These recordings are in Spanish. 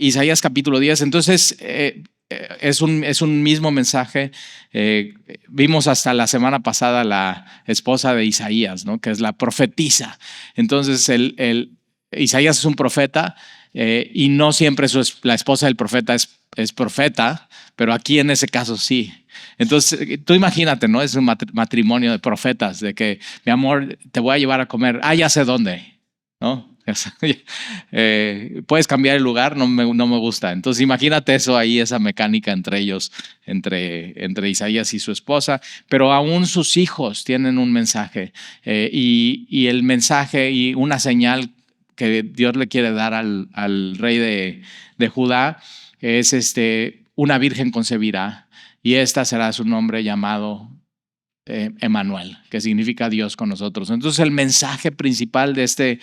Isaías capítulo 10. Entonces, es un mismo mensaje. Vimos hasta la semana pasada la esposa de Isaías, ¿no? Que es la profetisa. Entonces, Isaías es un profeta y no siempre la esposa del profeta es profeta, pero aquí en ese caso sí. Entonces, tú imagínate, ¿no? Es un matrimonio de profetas, de que, mi amor, te voy a llevar a comer. Ya sé dónde, ¿no? Puedes cambiar el lugar, no me gusta. Entonces imagínate eso ahí, esa mecánica entre ellos, entre Isaías y su esposa, pero aún sus hijos tienen un mensaje y el mensaje y una señal que Dios le quiere dar al rey de Judá es una virgen concebirá y esta será su nombre llamado Emmanuel, que significa Dios con nosotros. Entonces el mensaje principal de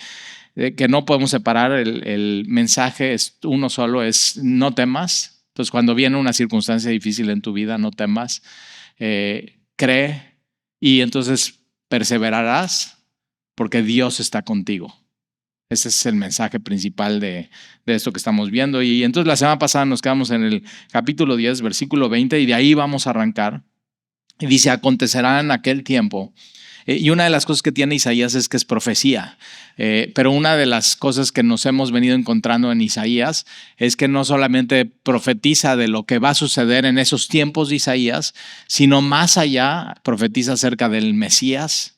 que no podemos separar, el mensaje es uno solo, es no temas. Entonces cuando viene una circunstancia difícil en tu vida, no temas, cree y entonces perseverarás porque Dios está contigo. Ese es el mensaje principal de esto que estamos viendo. Y entonces la semana pasada nos quedamos en el capítulo 10, versículo 20, y de ahí vamos a arrancar. Y dice, acontecerá en aquel tiempo. Y una de las cosas que tiene Isaías es que es profecía. Pero una de las cosas que nos hemos venido encontrando en Isaías es que no solamente profetiza de lo que va a suceder en esos tiempos de Isaías, sino más allá profetiza acerca del Mesías,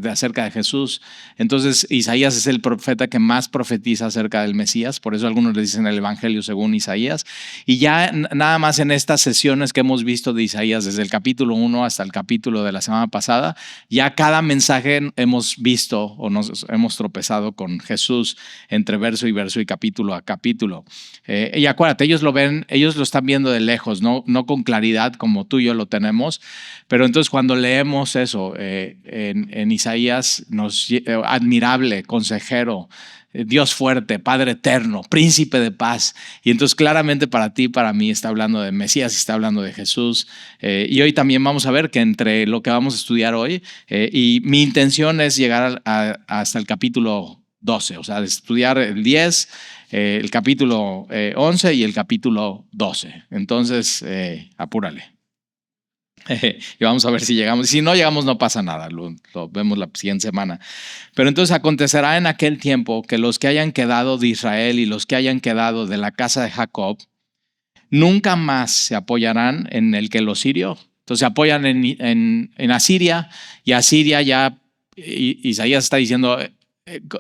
acerca de Jesús. Entonces Isaías es el profeta que más profetiza acerca del Mesías, por eso algunos le dicen el Evangelio según Isaías. Y ya nada más en estas sesiones que hemos visto de Isaías, desde el capítulo 1 hasta el capítulo de la semana pasada, ya cada mensaje hemos visto o nos hemos tropezado con Jesús entre verso y capítulo a capítulo. Y acuérdate, ellos lo están viendo de lejos, no con claridad como tú y yo lo tenemos, pero entonces cuando leemos eso en Isaías, admirable, consejero, Dios fuerte, Padre eterno, príncipe de paz. Y entonces claramente para ti, para mí está hablando de Mesías, está hablando de Jesús. Y hoy también vamos a ver que entre lo que vamos a estudiar hoy, y mi intención es llegar hasta el capítulo 12, o sea, de estudiar el 10, el capítulo 11 y el capítulo 12. Entonces, apúrale. Y vamos a ver si llegamos. Si no llegamos, no pasa nada. Lo vemos la siguiente semana. Pero entonces acontecerá en aquel tiempo que los que hayan quedado de Israel y los que hayan quedado de la casa de Jacob nunca más se apoyarán en el que los hirió. Entonces se apoyan en Asiria, y Asiria ya, Isaías está diciendo,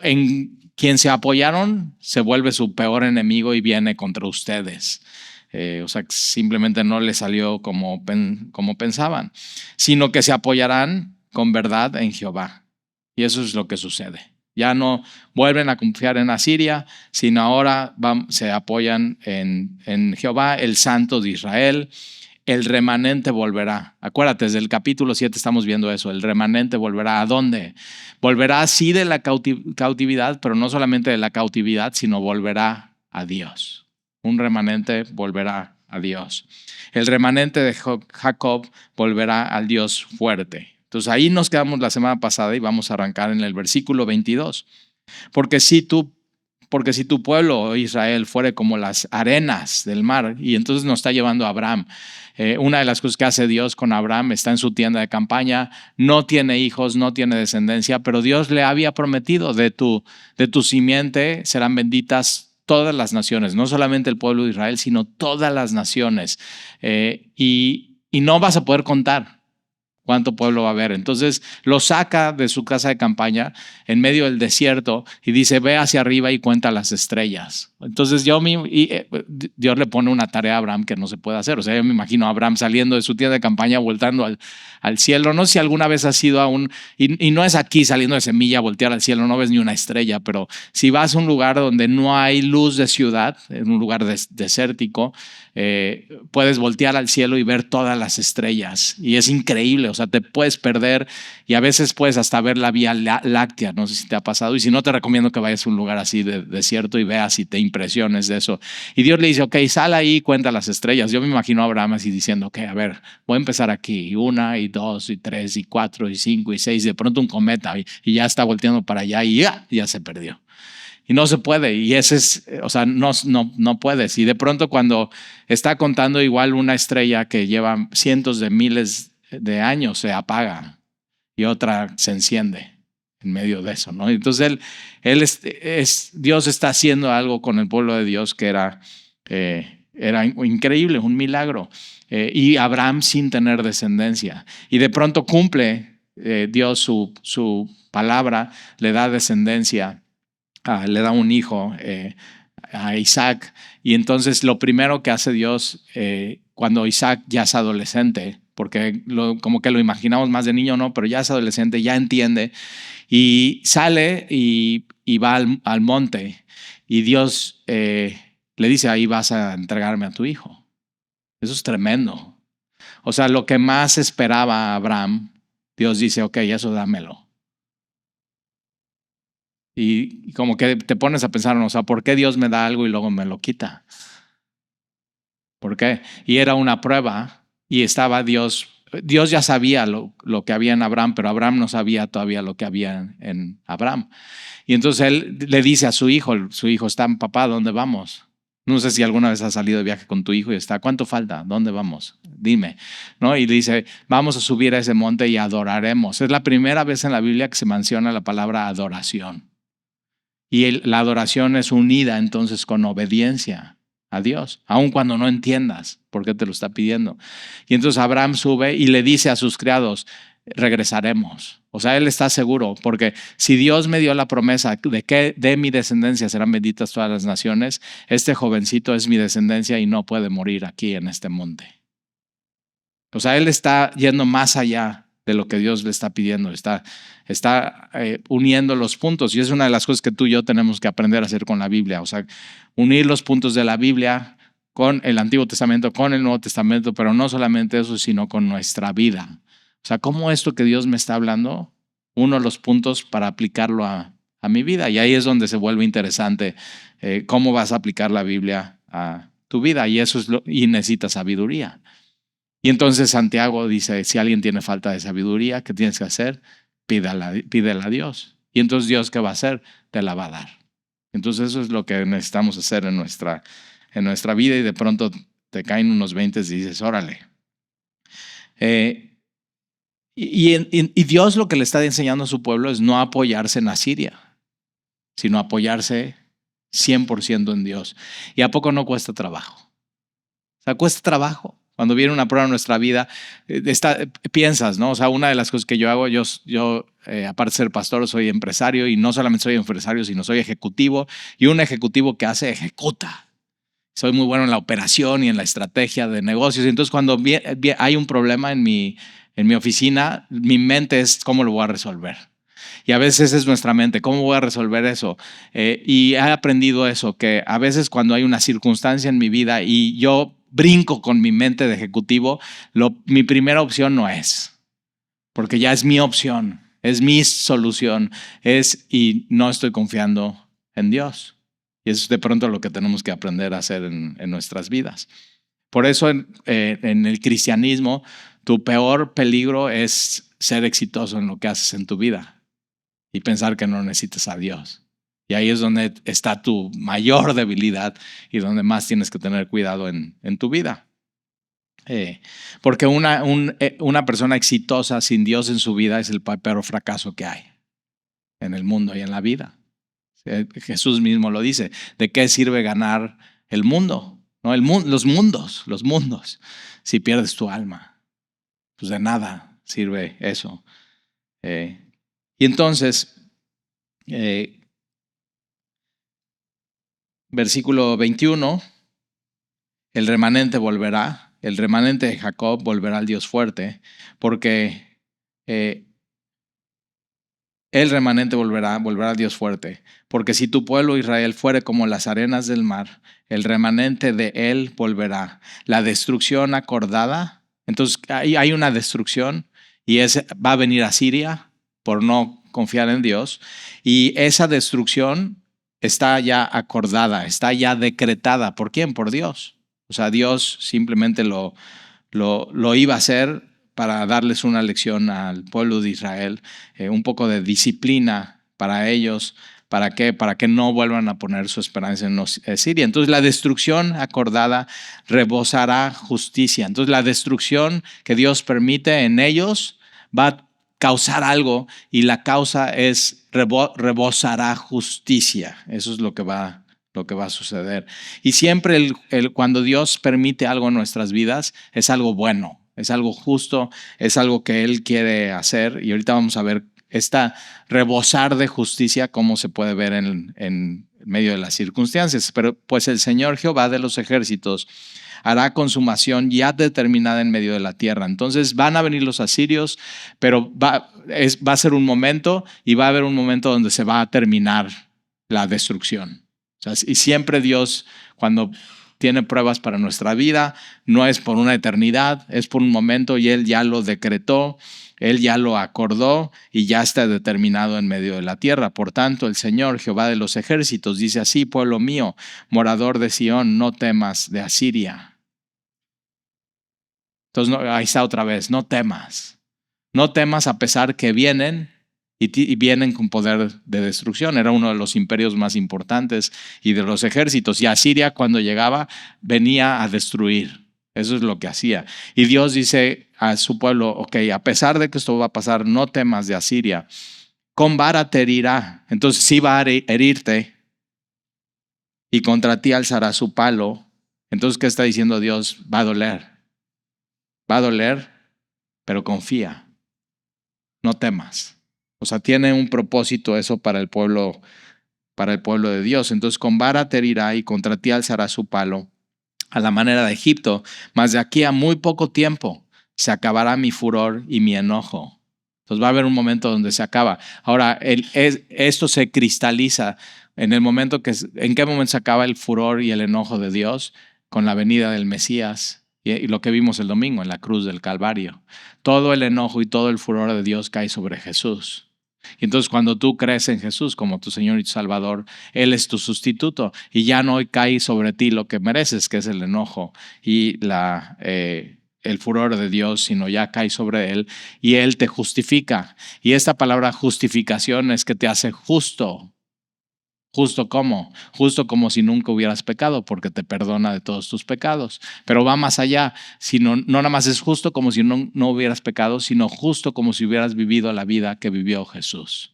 en quien se apoyaron se vuelve su peor enemigo y viene contra ustedes. O sea, simplemente no le salió como pensaban, sino que se apoyarán con verdad en Jehová. Y eso es lo que sucede. Ya no vuelven a confiar en Asiria, sino ahora se apoyan en Jehová, el Santo de Israel. El remanente volverá. Acuérdate, desde el capítulo 7 estamos viendo eso. El remanente volverá. ¿A dónde? Volverá sí de la cautividad, pero no solamente de la cautividad, sino volverá a Dios. Un remanente volverá a Dios. El remanente de Jacob volverá al Dios fuerte. Entonces ahí nos quedamos la semana pasada y vamos a arrancar en el versículo 22. Porque si tu pueblo Israel fuere como las arenas del mar, y entonces nos está llevando a Abraham. Una de las cosas que hace Dios con Abraham, está en su tienda de campaña, no tiene hijos, no tiene descendencia, pero Dios le había prometido de tu simiente serán benditas todas las naciones, no solamente el pueblo de Israel, sino todas las naciones. Y no vas a poder contar cuánto pueblo va a haber. Entonces lo saca de su casa de campaña en medio del desierto y dice, ve hacia arriba y cuenta las estrellas. Entonces Dios le pone una tarea a Abraham que no se puede hacer. O sea, yo me imagino a Abraham saliendo de su tienda de campaña, voltando al cielo. No sé si alguna vez has ido y no es aquí saliendo de Semilla, voltear al cielo, no ves ni una estrella, pero si vas a un lugar donde no hay luz de ciudad, en un lugar desértico, puedes voltear al cielo y ver todas las estrellas. Y es increíble, o sea, te puedes perder y a veces puedes hasta ver la Vía Láctea. No sé si te ha pasado, y si no, te recomiendo que vayas a un lugar así de desierto y veas y te impresiones de eso. Y Dios le dice, ok, sal ahí y cuenta las estrellas. Yo me imagino a Abraham así diciendo, ok, a ver, voy a empezar aquí, 1 y 2 y 3 y 4 y 5 y 6, de pronto un cometa y ya está volteando para allá y ya se perdió. Y no se puede, y ese es, o sea, no puedes. Y de pronto cuando está contando igual una estrella que lleva cientos de miles de años se apaga y otra se enciende en medio de eso, ¿no? Entonces Dios está haciendo algo con el pueblo de Dios que era increíble, un milagro. Y Abraham sin tener descendencia. Y de pronto cumple Dios su palabra, le da descendencia, le da un hijo a Isaac. Y entonces lo primero que hace Dios cuando Isaac ya es adolescente, porque como que lo imaginamos más de niño, no, pero ya es adolescente, ya entiende, y sale y va al monte, y Dios le dice, ahí vas a entregarme a tu hijo. Eso es tremendo. O sea, lo que más esperaba Abraham, Dios dice, ok, eso dámelo. Y como que te pones a pensar, o sea, ¿por qué Dios me da algo y luego me lo quita? ¿Por qué? Y era una prueba y estaba Dios ya sabía lo que había en Abraham, pero Abraham no sabía todavía lo que había en Abraham. Y entonces él le dice a su hijo está, papá, ¿dónde vamos? No sé si alguna vez has salido de viaje con tu hijo y está, ¿cuánto falta? ¿Dónde vamos? Dime, ¿no? Y le dice, vamos a subir a ese monte y adoraremos. Es la primera vez en la Biblia que se menciona la palabra adoración. Y la adoración es unida entonces con obediencia a Dios, aun cuando no entiendas por qué te lo está pidiendo. Y entonces Abraham sube y le dice a sus criados, regresaremos. O sea, él está seguro, porque si Dios me dio la promesa de que de mi descendencia serán benditas todas las naciones, este jovencito es mi descendencia y no puede morir aquí en este monte. O sea, él está yendo más allá de lo que Dios le está pidiendo, está uniendo los puntos, y es una de las cosas que tú y yo tenemos que aprender a hacer con la Biblia, o sea, unir los puntos de la Biblia con el Antiguo Testamento, con el Nuevo Testamento, pero no solamente eso, sino con nuestra vida. O sea, cómo esto que Dios me está hablando, uno los puntos para aplicarlo a mi vida, y ahí es donde se vuelve interesante cómo vas a aplicar la Biblia a tu vida, y eso y necesitas sabiduría. Y entonces Santiago dice, si alguien tiene falta de sabiduría, ¿qué tienes que hacer? Pídela a Dios. Y entonces Dios, ¿qué va a hacer? Te la va a dar. Entonces eso es lo que necesitamos hacer en nuestra vida, y de pronto te caen unos 20 y dices, órale. Y Dios lo que le está enseñando a su pueblo es no apoyarse en Asiria, sino apoyarse 100% en Dios. ¿Y a poco no cuesta trabajo? O sea, cuesta trabajo. Cuando viene una prueba en nuestra vida, piensas, ¿no? O sea, una de las cosas que yo hago, yo aparte de ser pastor, soy empresario, y no solamente soy empresario, sino soy ejecutivo, y un ejecutivo que ejecuta. Soy muy bueno en la operación y en la estrategia de negocios. Entonces, cuando hay un problema en mi oficina, mi mente es cómo lo voy a resolver. Y a veces es nuestra mente, ¿cómo voy a resolver eso? Y he aprendido eso, que a veces cuando hay una circunstancia en mi vida y yo brinco con mi mente de ejecutivo, mi primera opción no es, porque ya es mi opción, es mi solución, y no estoy confiando en Dios. Y eso es de pronto lo que tenemos que aprender a hacer en nuestras vidas. Por eso en el cristianismo, tu peor peligro es ser exitoso en lo que haces en tu vida y pensar que no necesitas a Dios. Y ahí es donde está tu mayor debilidad y donde más tienes que tener cuidado en tu vida. Porque una persona exitosa sin Dios en su vida es el peor fracaso que hay en el mundo y en la vida. Jesús mismo lo dice. ¿De qué sirve ganar el mundo? ¿No? Los mundos, si pierdes tu alma. Pues de nada sirve eso. Y entonces, versículo 21, el remanente volverá, el remanente de Jacob volverá al Dios fuerte, porque el remanente volverá al Dios fuerte, porque si tu pueblo Israel fuere como las arenas del mar, el remanente de él volverá. La destrucción acordada, entonces hay una destrucción, y va a venir a Siria por no confiar en Dios, y esa destrucción está ya acordada, está ya decretada. ¿Por quién? Por Dios. O sea, Dios simplemente lo iba a hacer para darles una lección al pueblo de Israel, un poco de disciplina para ellos, ¿Para qué? Para que no vuelvan a poner su esperanza en Siria. Entonces la destrucción acordada rebosará justicia. Entonces la destrucción que Dios permite en ellos va a causar algo y la causa es rebosará justicia. Eso es lo que va a suceder. Y siempre cuando Dios permite algo en nuestras vidas es algo bueno, es algo justo, es algo que Él quiere hacer. Y ahorita vamos a ver esta rebosar de justicia, cómo se puede ver en medio de las circunstancias. Pero pues el Señor Jehová de los ejércitos hará consumación ya determinada en medio de la tierra. Entonces van a venir los asirios, pero va a ser un momento y va a haber un momento donde se va a terminar la destrucción. O sea, y siempre Dios, cuando tiene pruebas para nuestra vida, no es por una eternidad, es por un momento y Él ya lo decretó, Él ya lo acordó y ya está determinado en medio de la tierra. Por tanto, el Señor, Jehová de los ejércitos, dice así: pueblo mío, morador de Sión, no temas de Asiria. Entonces, ahí está otra vez, no temas. No temas a pesar que vienen y vienen con poder de destrucción. Era uno de los imperios más importantes y de los ejércitos. Y Asiria, cuando llegaba, venía a destruir. Eso es lo que hacía. Y Dios dice a su pueblo: ok, a pesar de que esto va a pasar, no temas de Asiria. Con vara te herirá. Entonces sí va a herirte y contra ti alzará su palo. Entonces, ¿qué está diciendo Dios? Va a doler. Va a doler, pero confía. No temas. O sea, tiene un propósito eso para el pueblo de Dios. Entonces, con vara te herirá y contra ti alzará su palo, a la manera de Egipto, mas de aquí a muy poco tiempo se acabará mi furor y mi enojo. Entonces va a haber un momento donde se acaba. Ahora, esto se cristaliza en el momento ¿en qué momento se acaba el furor y el enojo de Dios? Con la venida del Mesías y lo que vimos el domingo en la cruz del Calvario. Todo el enojo y todo el furor de Dios cae sobre Jesús. Y entonces cuando tú crees en Jesús como tu Señor y tu Salvador, Él es tu sustituto y ya no cae sobre ti lo que mereces, que es el enojo y el furor de Dios, sino ya cae sobre Él y Él te justifica. Y esta palabra justificación es que te hace justo. ¿Justo cómo? Justo como si nunca hubieras pecado, porque te perdona de todos tus pecados. Pero va más allá. No nada más es justo como si no hubieras pecado, sino justo como si hubieras vivido la vida que vivió Jesús.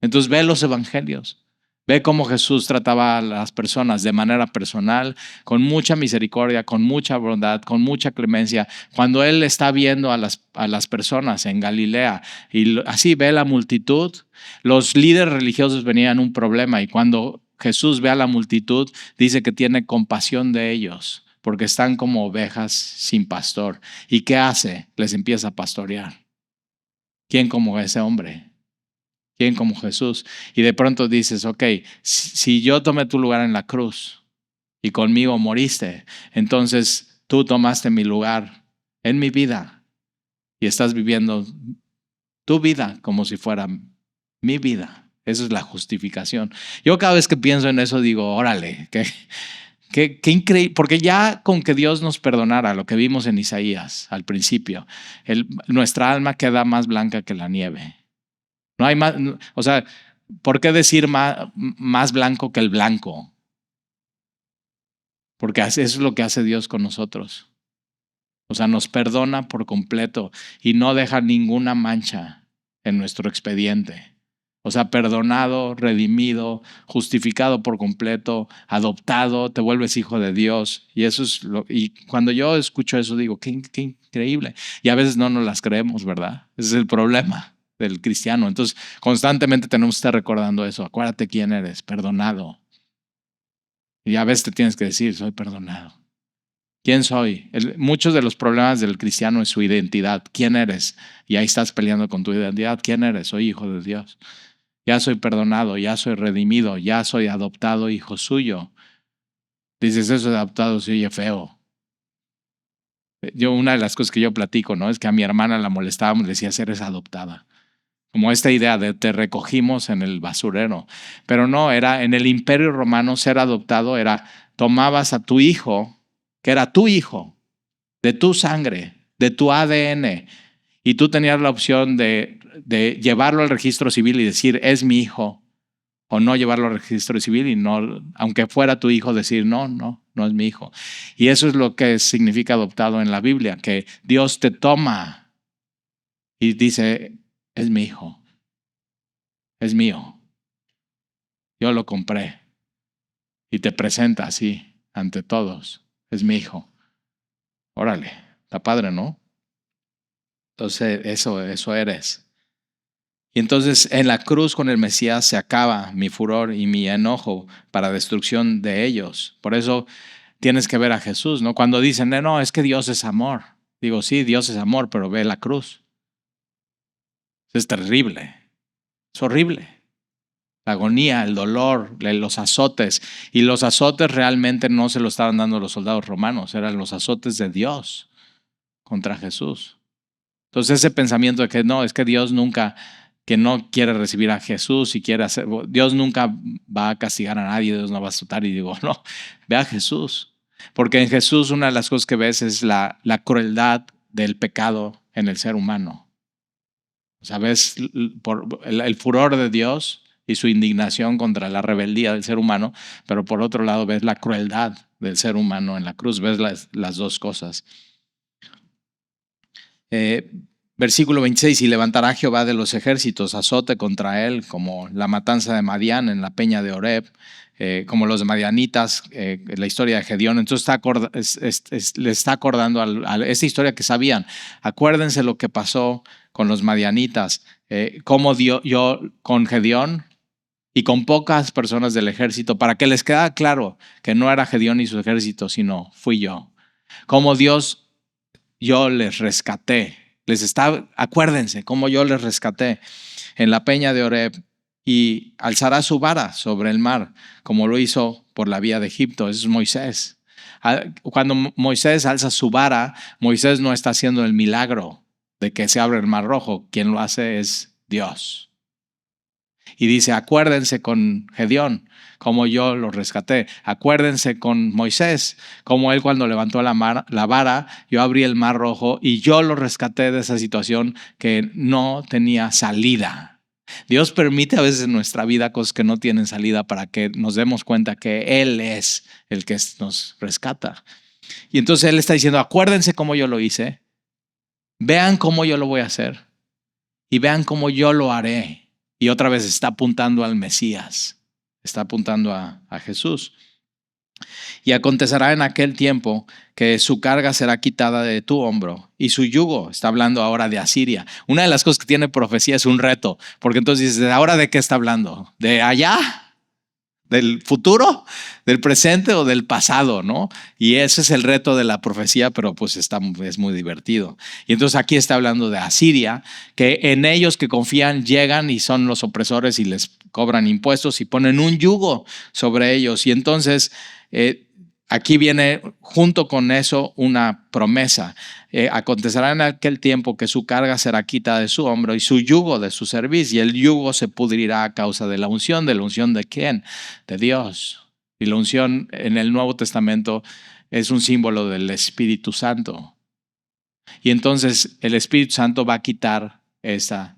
Entonces ve los evangelios. Ve cómo Jesús trataba a las personas de manera personal, con mucha misericordia, con mucha bondad, con mucha clemencia. Cuando Él está viendo a las personas en Galilea y así ve la multitud, los líderes religiosos venían un problema y cuando Jesús ve a la multitud, dice que tiene compasión de ellos porque están como ovejas sin pastor. ¿Y qué hace? Les empieza a pastorear. ¿Quién como ese hombre? ¿Quién como Jesús? Y de pronto dices, ok, si yo tomé tu lugar en la cruz y conmigo moriste, entonces tú tomaste mi lugar en mi vida y estás viviendo tu vida como si fuera mi vida. Esa es la justificación. Yo cada vez que pienso en eso digo, órale, qué increíble, porque ya con que Dios nos perdonara, lo que vimos en Isaías al principio, nuestra alma queda más blanca que la nieve. No hay más, o sea, ¿por qué decir más blanco que el blanco? Porque eso es lo que hace Dios con nosotros. O sea, nos perdona por completo y no deja ninguna mancha en nuestro expediente. O sea, perdonado, redimido, justificado por completo, adoptado, te vuelves hijo de Dios. Y eso es y cuando yo escucho eso digo, qué increíble. Y a veces no nos las creemos, ¿verdad? Ese es el problema del cristiano. Entonces, constantemente tenemos que estar recordando eso. Acuérdate quién eres, perdonado. Y a veces te tienes que decir, soy perdonado. ¿Quién soy? Muchos de los problemas del cristiano es su identidad. ¿Quién eres? Y ahí estás peleando con tu identidad. ¿Quién eres? Soy hijo de Dios. Ya soy perdonado, ya soy redimido, ya soy adoptado hijo suyo. Dices, eso de adoptado se oye feo. Una de las cosas que yo platico, ¿no? Es que a mi hermana la molestábamos, le decía, eres adoptada. Como esta idea de te recogimos en el basurero. Pero no, era en el Imperio Romano ser adoptado era tomabas a tu hijo, que era tu hijo, de tu sangre, de tu ADN, y tú tenías la opción de llevarlo al registro civil y decir, es mi hijo, O no llevarlo al registro civil y no, aunque fuera tu hijo, decir no es mi hijo. Y eso es lo que significa adoptado en la Biblia, que Dios te toma y dice, es mi hijo, es mío, yo lo compré y te presenta así ante todos, es mi hijo. Órale, está padre, ¿no? Entonces eso eres. Y entonces en la cruz con el Mesías se acaba mi furor y mi enojo para destrucción de ellos. Por eso tienes que ver a Jesús, ¿no? Cuando dicen, no, es que Dios es amor. Digo, sí, Dios es amor, pero ve la cruz. Es terrible, es horrible. La agonía, el dolor, los azotes. Y los azotes realmente no se lo estaban dando los soldados romanos, eran los azotes de Dios contra Jesús. Entonces ese pensamiento de que no, es que Dios nunca, que no quiere recibir a Jesús y quiere hacer, Dios nunca va a castigar a nadie, Dios no va a azotar. Y digo, no, ve a Jesús. Porque en Jesús una de las cosas que ves es la crueldad del pecado en el ser humano. O sea, ves por el furor de Dios y su indignación contra la rebeldía del ser humano, pero por otro lado ves la crueldad del ser humano en la cruz, ves las dos cosas. Versículo 26, y levantará Jehová de los ejércitos azote contra él, como la matanza de Madián en la peña de Oreb, como los madianitas, la historia de Gedeón. Entonces le está acordando a esa historia que sabían. Acuérdense lo que pasó con los madianitas, cómo yo con Gedeón y con pocas personas del ejército, para que les quede claro que no era Gedeón y su ejército, sino fui yo. Como yo les rescaté. Acuérdense cómo yo les rescaté en la peña de Oreb, y alzará su vara sobre el mar, como lo hizo por la vía de Egipto. Eso es Moisés. Cuando Moisés alza su vara, Moisés no está haciendo el milagro de que se abre el mar rojo. Quien lo hace es Dios. Y dice, acuérdense con Gedeón, como yo lo rescaté. Acuérdense con Moisés, como él cuando levantó la vara, yo abrí el mar rojo y yo lo rescaté de esa situación que no tenía salida. Dios permite a veces en nuestra vida cosas que no tienen salida para que nos demos cuenta que Él es el que nos rescata. Y entonces Él está diciendo, acuérdense cómo yo lo hice, vean cómo yo lo voy a hacer y vean cómo yo lo haré. Y otra vez está apuntando al Mesías, está apuntando a Jesús. Y acontecerá en aquel tiempo que su carga será quitada de tu hombro y su yugo. Está hablando ahora de Asiria. Una de las cosas que tiene profecía es un reto, porque entonces dices, ¿ahora de qué está hablando? ¿De allá? ¿Del futuro? ¿Del presente o del pasado? ¿No? Y ese es el reto de la profecía, pero pues es muy divertido. Y entonces aquí está hablando de Asiria, que en ellos que confían llegan y son los opresores y les cobran impuestos y ponen un yugo sobre ellos. Y entonces aquí viene junto con eso una promesa. Acontecerá en aquel tiempo que su carga será quitada de su hombro y su yugo de su cerviz, y el yugo se pudrirá a causa de la unción. ¿De la unción de quién? De Dios. Y la unción en el Nuevo Testamento es un símbolo del Espíritu Santo. Y entonces el Espíritu Santo va a quitar esa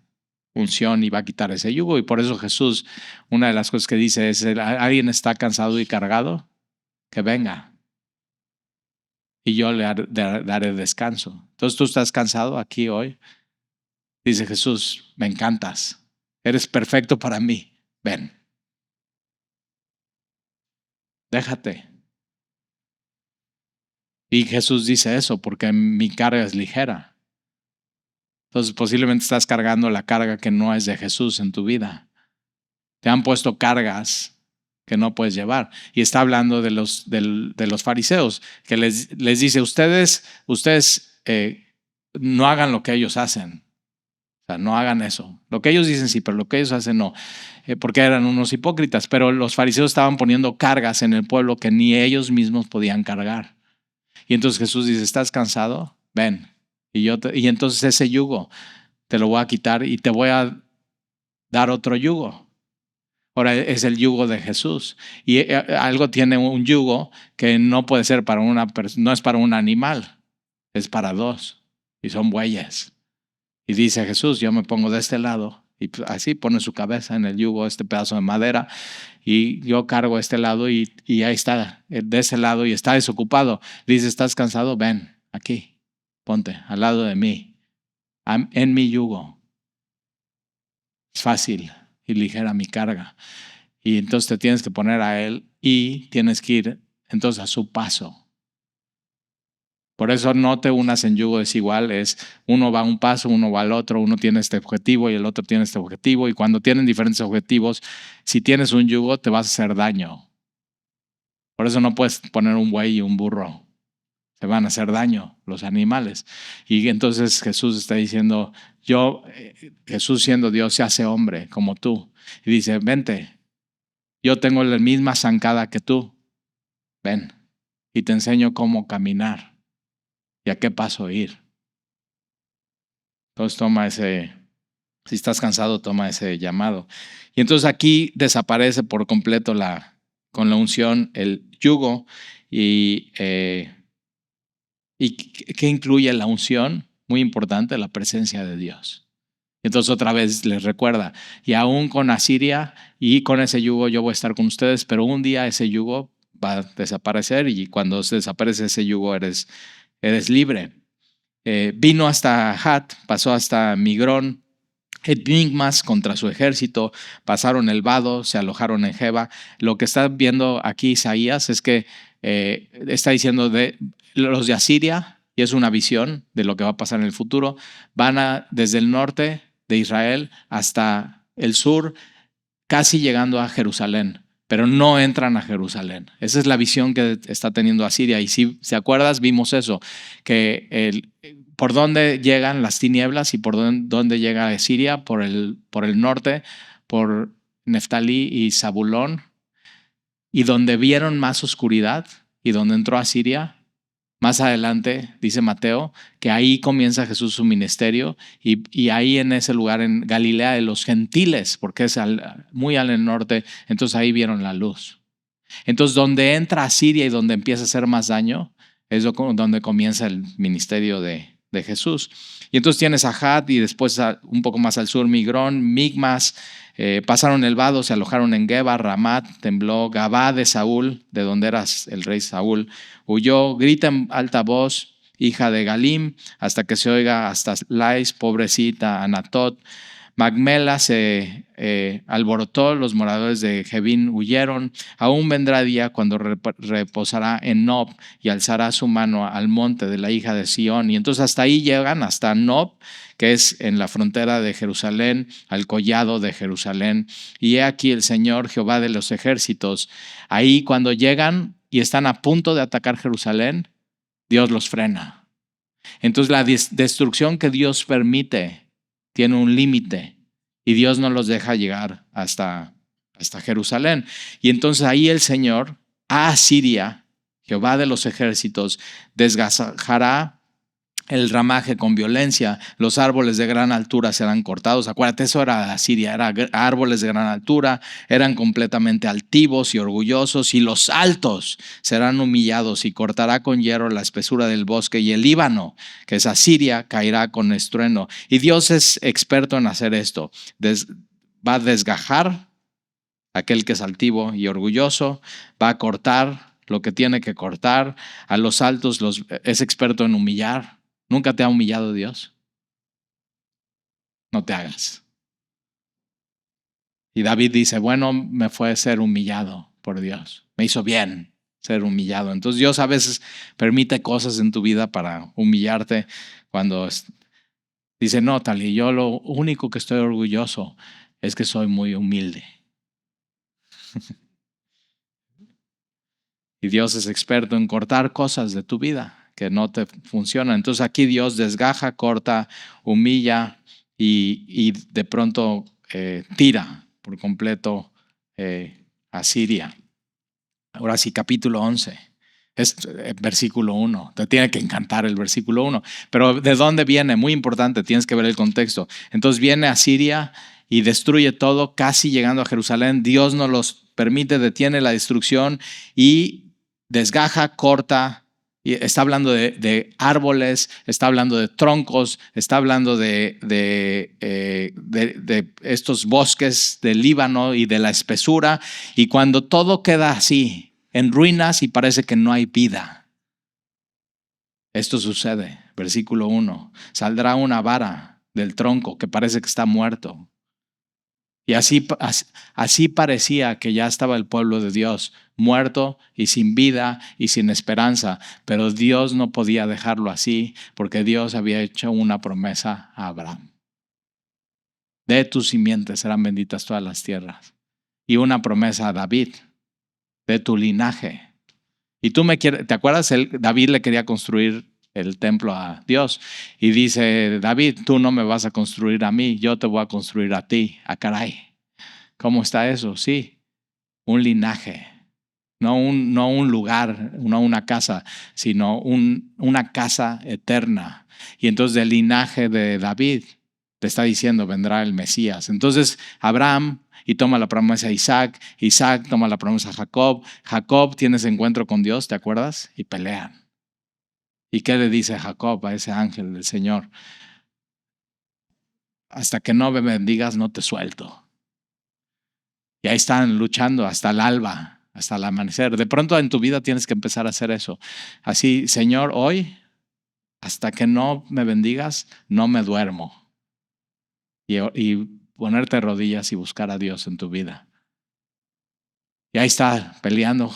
unción y va a quitar ese yugo. Y por eso Jesús, una de las cosas que dice es, ¿alguien está cansado y cargado? Que venga y yo le daré descanso. Entonces tú estás cansado aquí hoy. Dice Jesús, me encantas, eres perfecto para mí, ven. Déjate. Y Jesús dice eso porque mi carga es ligera. Entonces posiblemente estás cargando la carga que no es de Jesús en tu vida. Te han puesto cargas que no puedes llevar. Y está hablando de los fariseos, que les dice, ustedes no hagan lo que ellos hacen. O sea, no hagan eso. Lo que ellos dicen sí, pero lo que ellos hacen no. Porque eran unos hipócritas. Pero los fariseos estaban poniendo cargas en el pueblo que ni ellos mismos podían cargar. Y entonces Jesús dice, ¿estás cansado? Ven. Y entonces ese yugo te lo voy a quitar y te voy a dar otro yugo. Ahora es el yugo de Jesús. Y algo tiene un yugo que no puede ser para una persona, no es para un animal, es para dos. Y son bueyes. Y dice Jesús, yo me pongo de este lado Y así pone su cabeza en el yugo, este pedazo de madera, y yo cargo este lado y ahí está, de ese lado, y está desocupado. Dice, ¿estás cansado? Ven aquí, ponte al lado de mí, en mi yugo. Es fácil y ligera mi carga. Y entonces te tienes que poner a él y tienes que ir entonces a su paso. Por eso no te unas en yugo desigual, es uno va a un paso, uno va al otro, uno tiene este objetivo y el otro tiene este objetivo. Y cuando tienen diferentes objetivos, si tienes un yugo te vas a hacer daño. Por eso no puedes poner un buey y un burro. Se van a hacer daño los animales. Y entonces Jesús está diciendo, Jesús siendo Dios se hace hombre como tú. Y dice, vente, yo tengo la misma zancada que tú. Ven y te enseño cómo caminar y a qué paso ir. Entonces toma si estás cansado, toma ese llamado. Y entonces aquí desaparece por completo con la unción el yugo. ¿Y qué incluye la unción? Muy importante, la presencia de Dios. Entonces otra vez les recuerda, y aún con Asiria y con ese yugo yo voy a estar con ustedes, pero un día ese yugo va a desaparecer y cuando se desaparece ese yugo eres libre. Vino hasta Hat, pasó hasta Migrón, Enigmas contra su ejército, pasaron el vado, se alojaron en Geba. Lo que está viendo aquí Isaías es que está diciendo de los de Asiria, y es una visión de lo que va a pasar en el futuro, van desde el norte de Israel hasta el sur, casi llegando a Jerusalén, pero no entran a Jerusalén. Esa es la visión que está teniendo Asiria. Y si se acuerdas, vimos eso, que por dónde llegan las tinieblas y por dónde llega Asiria, por el norte, por Neftalí y Zabulón, y donde vieron más oscuridad y donde entró Asiria. Más adelante, dice Mateo, que ahí comienza Jesús su ministerio y ahí en ese lugar, en Galilea de los gentiles, porque es muy al norte, entonces ahí vieron la luz. Entonces, donde entra Asiria y donde empieza a hacer más daño, es donde comienza el ministerio de Jesús. Y entonces tienes a Had y después un poco más al sur, Migrón, Migmas, pasaron el vado, se alojaron en Geba, Ramat, tembló, Gabá de Saúl, de donde eras el rey Saúl, huyó, grita en alta voz, hija de Galim, hasta que se oiga hasta Lais, pobrecita, Anatot. Magmela se alborotó, los moradores de Jebín huyeron. Aún vendrá día cuando reposará en Nob y alzará su mano al monte de la hija de Sión. Y entonces hasta ahí llegan, hasta Nob, que es en la frontera de Jerusalén, al collado de Jerusalén. Y he aquí el Señor, Jehová de los ejércitos. Ahí cuando llegan y están a punto de atacar Jerusalén, Dios los frena. Entonces la destrucción que Dios permite tiene un límite y Dios no los deja llegar hasta Jerusalén. Y entonces ahí el Señor a Asiria, Jehová de los ejércitos, desgajará el ramaje con violencia, los árboles de gran altura serán cortados. Acuérdate, eso era Asiria, eran árboles de gran altura, eran completamente altivos y orgullosos, y los altos serán humillados, y cortará con hierro la espesura del bosque, y el Líbano, que es Asiria, caerá con estruendo. Y Dios es experto en hacer esto. Va a desgajar aquel que es altivo y orgulloso, va a cortar lo que tiene que cortar. A los altos es experto en humillar. ¿Nunca te ha humillado Dios? No te hagas. Y David dice, bueno, me fue ser humillado por Dios. Me hizo bien ser humillado. Entonces Dios a veces permite cosas en tu vida para humillarte. Cuando dice, no, Tali, yo lo único que estoy orgulloso es que soy muy humilde. Y Dios es experto en cortar cosas de tu vida que no te funcionan. Entonces aquí Dios desgaja, corta, humilla y de pronto tira por completo a Siria. Ahora sí, capítulo 11. Es versículo 1. Te tiene que encantar el versículo 1. Pero ¿de dónde viene? Muy importante, tienes que ver el contexto. Entonces viene a Siria y destruye todo, casi llegando a Jerusalén. Dios no los permite, detiene la destrucción y desgaja, corta Y está hablando de árboles, está hablando de troncos, está hablando de estos bosques del Líbano y de la espesura. Y cuando todo queda así, en ruinas y parece que no hay vida, esto sucede. Versículo 1. Saldrá una vara del tronco que parece que está muerto. Y así parecía que ya estaba el pueblo de Dios, muerto y sin vida y sin esperanza. Pero Dios no podía dejarlo así porque Dios había hecho una promesa a Abraham. De tus simientes serán benditas todas las tierras. Y una promesa a David, de tu linaje. Y ¿te acuerdas? David le quería construir el templo a Dios. Y dice, David, tú no me vas a construir a mí, yo te voy a construir a ti. Ah, caray. ¿Cómo está eso? Sí, un linaje. No un lugar, no una casa, sino una casa eterna. Y entonces del linaje de David te está diciendo, vendrá el Mesías. Entonces Abraham y toma la promesa a Isaac, Isaac toma la promesa a Jacob, Jacob tiene ese encuentro con Dios, ¿te acuerdas? Y pelean. ¿Y qué le dice Jacob a ese ángel del Señor? Hasta que no me bendigas, no te suelto. Y ahí están luchando hasta el alba, hasta el amanecer. De pronto en tu vida tienes que empezar a hacer eso. Así, Señor, hoy, hasta que no me bendigas, no me duermo. Y ponerte rodillas y buscar a Dios en tu vida. Y ahí está peleando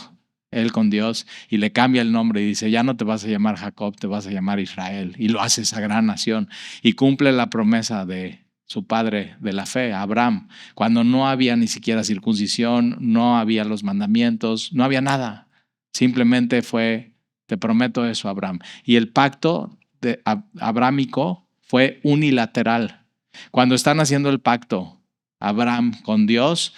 él con Dios y le cambia el nombre y dice, ya no te vas a llamar Jacob, te vas a llamar Israel. Y lo hace esa gran nación y cumple la promesa de su padre de la fe, Abraham, cuando no había ni siquiera circuncisión, no había los mandamientos, no había nada. Simplemente fue, te prometo eso, Abraham. Y el pacto abrámico fue unilateral. Cuando están haciendo el pacto, Abraham con Dios,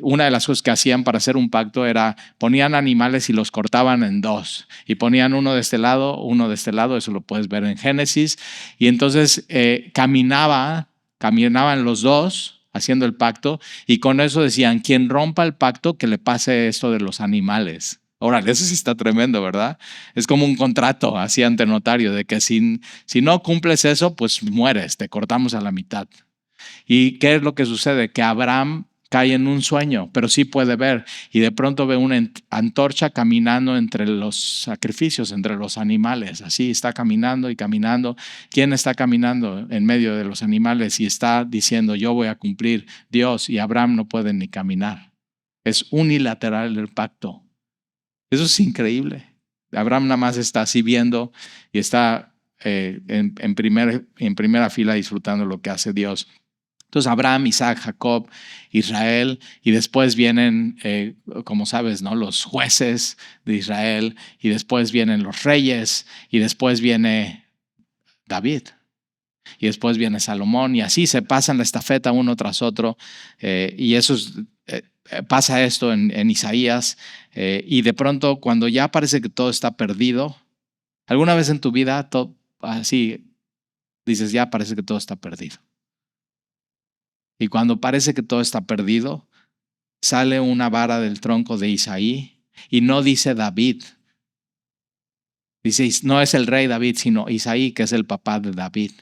una de las cosas que hacían para hacer un pacto era ponían animales y los cortaban en dos y ponían uno de este lado, eso lo puedes ver en Génesis, y entonces caminaban los dos haciendo el pacto y con eso decían, quien rompa el pacto que le pase esto de los animales. Órale, eso sí está tremendo, ¿verdad? Es como un contrato así ante notario de que si no cumples eso, pues mueres, te cortamos a la mitad. ¿Y qué es lo que sucede? Que Abraham cae en un sueño, pero sí puede ver y de pronto ve una antorcha caminando entre los sacrificios, entre los animales. Así está caminando y caminando. ¿Quién está caminando en medio de los animales y está diciendo yo voy a cumplir? Dios, y Abraham no puede ni caminar. Es unilateral el pacto. Eso es increíble. Abraham nada más está así viendo y está en primera fila disfrutando lo que hace Dios. Entonces Abraham, Isaac, Jacob, Israel, y después vienen, como sabes, ¿no? Los jueces de Israel, y después vienen los reyes, y después viene David, y después viene Salomón, y así se pasan la estafeta uno tras otro, y eso pasa esto en Isaías, y de pronto cuando ya parece que todo está perdido, alguna vez en tu vida así dices, ya parece que todo está perdido. Y cuando parece que todo está perdido, sale una vara del tronco de Isaí y no dice David. Dice, no es el rey David, sino Isaí, que es el papá de David.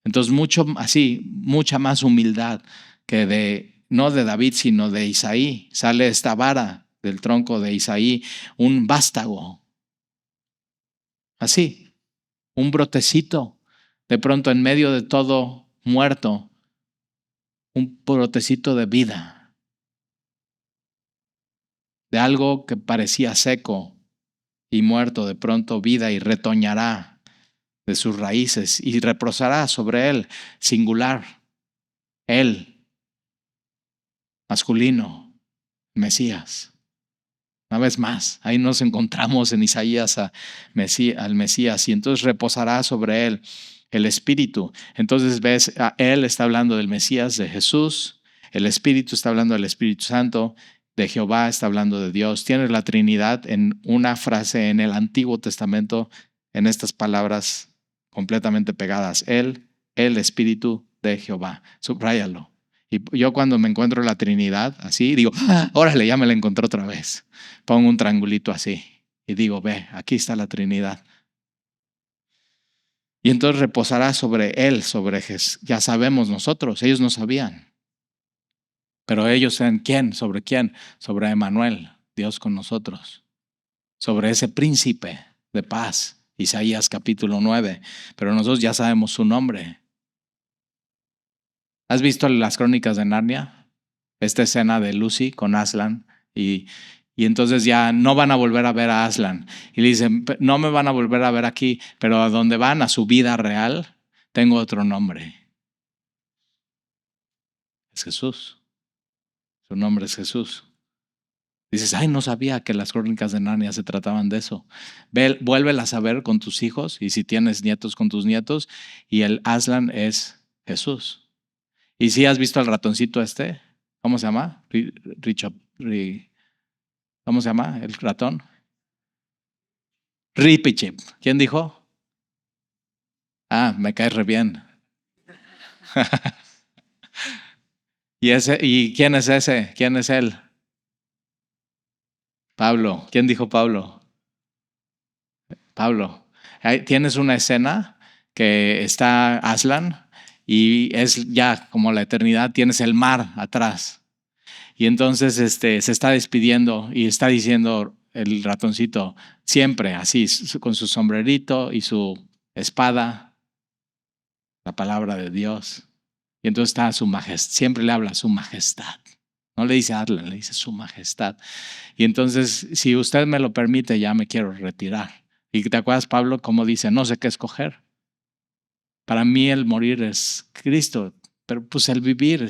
Entonces, mucha más humildad que no de David, sino de Isaí. Sale esta vara del tronco de Isaí, un vástago. Así, un brotecito, de pronto en medio de todo muerto, un brotecito de vida, de algo que parecía seco y muerto, de pronto vida, y retoñará de sus raíces y reposará sobre él, singular, él, masculino, Mesías. Una vez más, ahí nos encontramos en Isaías al Mesías, y entonces reposará sobre él el Espíritu. Entonces ves, él está hablando del Mesías, de Jesús, el Espíritu está hablando del Espíritu Santo, de Jehová está hablando de Dios. Tienes la Trinidad en una frase en el Antiguo Testamento, en estas palabras completamente pegadas. Él, el Espíritu de Jehová. Subráyalo. Y yo cuando me encuentro la Trinidad así, digo, órale, ya me la encontré otra vez. Pongo un triangulito así y digo, ve, aquí está la Trinidad. Y entonces reposará sobre él, sobre Jesús. Ya sabemos nosotros, ellos no sabían. Pero ellos saben quién, sobre quién, sobre Emmanuel, Dios con nosotros, sobre ese príncipe de paz, Isaías capítulo 9. Pero nosotros ya sabemos su nombre. ¿Has visto las crónicas de Narnia? Esta escena de Lucy con Aslan y entonces ya no van a volver a ver a Aslan. Y le dicen, no me van a volver a ver aquí, pero a donde van, a su vida real, tengo otro nombre. Es Jesús. Su nombre es Jesús. Dices, ay, no sabía que las crónicas de Narnia se trataban de eso. Vuélvelas a ver con tus hijos y si tienes nietos con tus nietos y el Aslan es Jesús. ¿Y si has visto al ratoncito este? ¿Cómo se llama? ¿Cómo se llama el ratón? Ripichip. ¿Quién dijo? Ah, me cae re bien. ¿Y quién es ese? ¿Quién es él? Pablo. ¿Quién dijo Pablo? Pablo. Tienes una escena que está Aslan y es ya como la eternidad, tienes el mar atrás. Y entonces se está despidiendo y está diciendo el ratoncito, siempre así, con su sombrerito y su espada, la palabra de Dios. Y entonces está su majestad, siempre le habla a su majestad. No le dice Aslan, le dice su majestad. Y entonces, si usted me lo permite, ya me quiero retirar. Y te acuerdas, Pablo, cómo dice, no sé qué escoger. Para mí el morir es Cristo, pero pues el vivir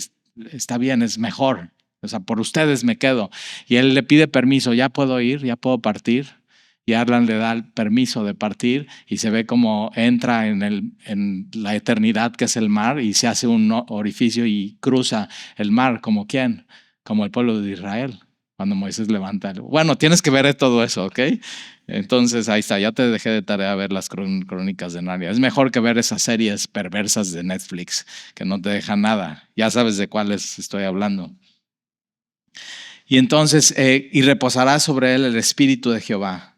está bien, es mejor. O sea, por ustedes me quedo. Y él le pide permiso, ya puedo ir, ya puedo partir. Y Aslan le da el permiso de partir y se ve como entra en la eternidad que es el mar y se hace un orificio y cruza el mar. ¿Como quién? Como el pueblo de Israel. Cuando Moisés levanta. Bueno, tienes que ver todo eso, ¿ok? Entonces ahí está, ya te dejé de tarea ver las crónicas de Narnia. Es mejor que ver esas series perversas de Netflix que no te dejan nada. Ya sabes de cuáles estoy hablando. Y entonces, y reposará sobre él el espíritu de Jehová.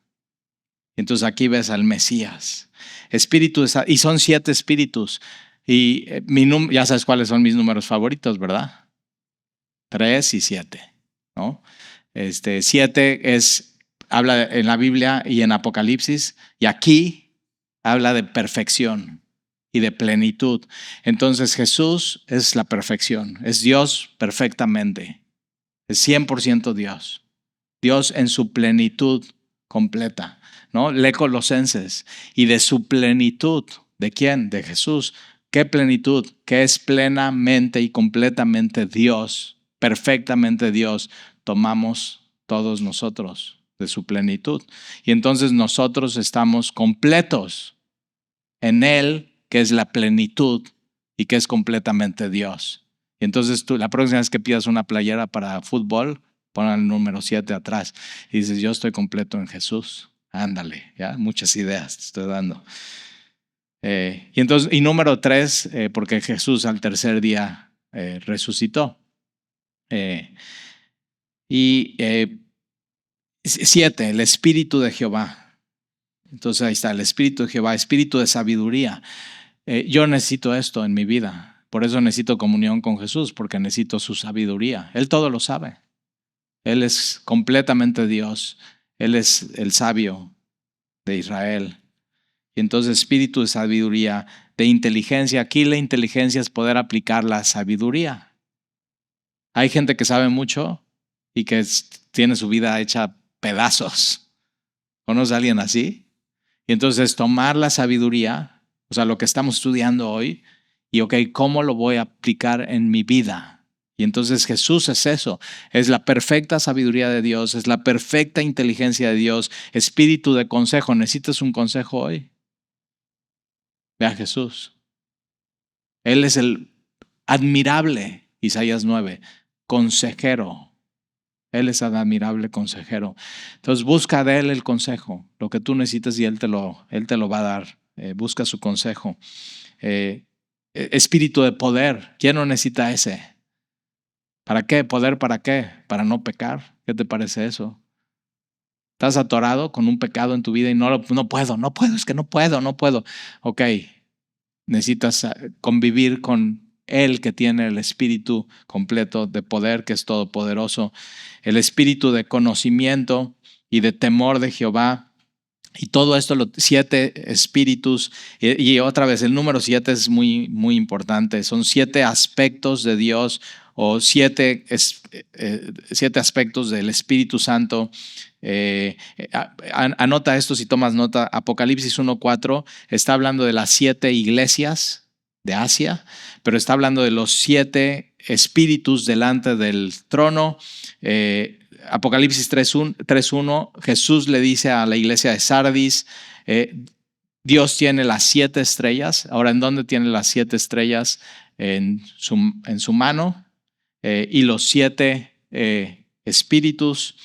Entonces aquí ves al Mesías. Espíritu, y son 7 espíritus. Y ya sabes cuáles son mis números favoritos, ¿verdad? 3 y 7, ¿no? 7 habla en la Biblia y en Apocalipsis, y aquí habla de perfección y de plenitud. Entonces Jesús es la perfección, es Dios perfectamente, es 100% Dios, Dios en su plenitud completa, ¿no? Lee Colosenses, y de su plenitud, ¿de quién? De Jesús. ¿Qué plenitud? Que es plenamente y completamente Dios, perfectamente Dios, tomamos todos nosotros de su plenitud. Y entonces nosotros estamos completos en Él, que es la plenitud y que es completamente Dios. Y entonces tú, la próxima vez que pidas una playera para fútbol, pon el número 7 atrás y dices, yo estoy completo en Jesús. Ándale, ya, muchas ideas te estoy dando. Y número 3, porque Jesús al tercer día resucitó. 7, el Espíritu de Jehová. Entonces ahí está, el Espíritu de Jehová, espíritu de sabiduría. Yo necesito esto en mi vida. Por eso necesito comunión con Jesús, porque necesito su sabiduría. Él todo lo sabe. Él es completamente Dios. Él es el sabio de Israel. Y entonces espíritu de sabiduría, de inteligencia. Aquí la inteligencia es poder aplicar la sabiduría. Hay gente que sabe mucho y que tiene su vida hecha pedazos. ¿Conoces a alguien así? Y entonces tomar la sabiduría, o sea, lo que estamos estudiando hoy, y ¿cómo lo voy a aplicar en mi vida? Y entonces Jesús es eso, es la perfecta sabiduría de Dios, es la perfecta inteligencia de Dios, espíritu de consejo. ¿Necesitas un consejo hoy? Ve a Jesús. Él es el admirable, Isaías 9, consejero. Él es el admirable consejero. Entonces busca de Él el consejo, lo que tú necesitas y Él te lo va a dar. Busca su consejo. Espíritu de poder. ¿Quién no necesita ese? ¿Para qué? ¿Poder para qué? Para no pecar. ¿Qué te parece eso? Estás atorado con un pecado en tu vida y no puedo, es que no puedo. Ok, necesitas convivir con Él que tiene el espíritu completo de poder, que es todopoderoso, el espíritu de conocimiento y de temor de Jehová. Y todo esto, los 7 espíritus, y otra vez el número 7 es muy, muy importante. Son 7 aspectos de Dios o 7 aspectos del Espíritu Santo. Anota esto si tomas nota. Apocalipsis 1:4 está hablando de las 7 iglesias de Asia, pero está hablando de los 7 espíritus delante del trono. Apocalipsis 3:1, Jesús le dice a la iglesia de Sardis, Dios tiene las 7 estrellas. Ahora, ¿en dónde tiene las 7 estrellas? En su mano. Y los 7 espíritus.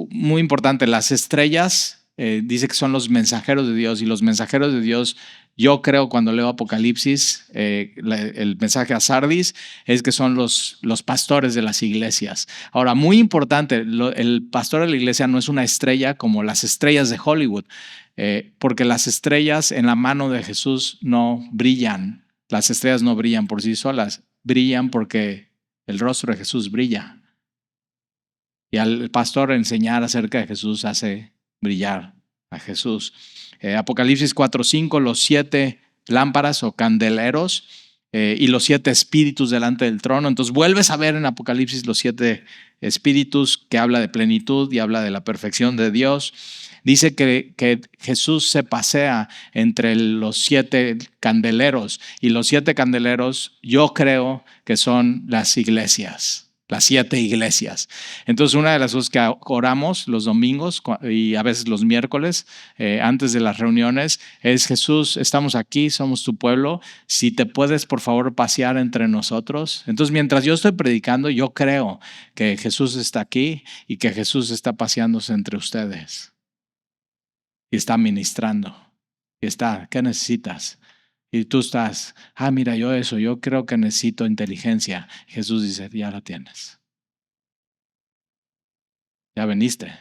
Muy importante, las estrellas dice que son los mensajeros de Dios, y los mensajeros de Dios, yo creo cuando leo Apocalipsis, el mensaje a Sardis es que son los pastores de las iglesias. Ahora, muy importante, el pastor de la iglesia no es una estrella como las estrellas de Hollywood, porque las estrellas en la mano de Jesús no brillan. Las estrellas no brillan por sí solas, brillan porque el rostro de Jesús brilla. Y al pastor enseñar acerca de Jesús hace brillar a Jesús. Apocalipsis 4:5, los 7 lámparas o candeleros y los 7 espíritus delante del trono. Entonces vuelves a ver en Apocalipsis los 7 espíritus, que habla de plenitud y habla de la perfección de Dios. Dice que Jesús se pasea entre los 7 candeleros, y los 7 candeleros yo creo que son las iglesias. Las 7 iglesias. Entonces, una de las cosas que oramos los domingos y a veces los miércoles, antes de las reuniones, es: Jesús, estamos aquí, somos tu pueblo, si te puedes, por favor, pasear entre nosotros. Entonces, mientras yo estoy predicando, yo creo que Jesús está aquí y que Jesús está paseándose entre ustedes y está ministrando. Y está, ¿qué necesitas? Y tú estás, mira, yo creo que necesito inteligencia. Jesús dice, ya la tienes. Ya veniste.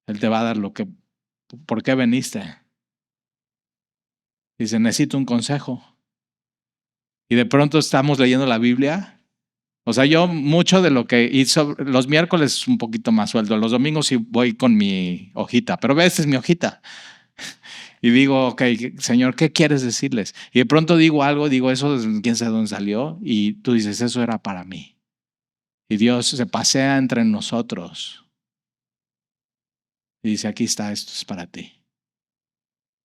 Él te va a dar ¿por qué veniste? Dice, necesito un consejo. Y de pronto estamos leyendo la Biblia. O sea, yo mucho de lo que hizo, los miércoles un poquito más suelto, los domingos sí voy con mi hojita, pero esta es mi hojita. Y digo, ok, Señor, ¿qué quieres decirles? Y de pronto digo algo, digo eso, quién sabe dónde salió, y tú dices, eso era para mí. Y Dios se pasea entre nosotros y dice, aquí está, esto es para ti.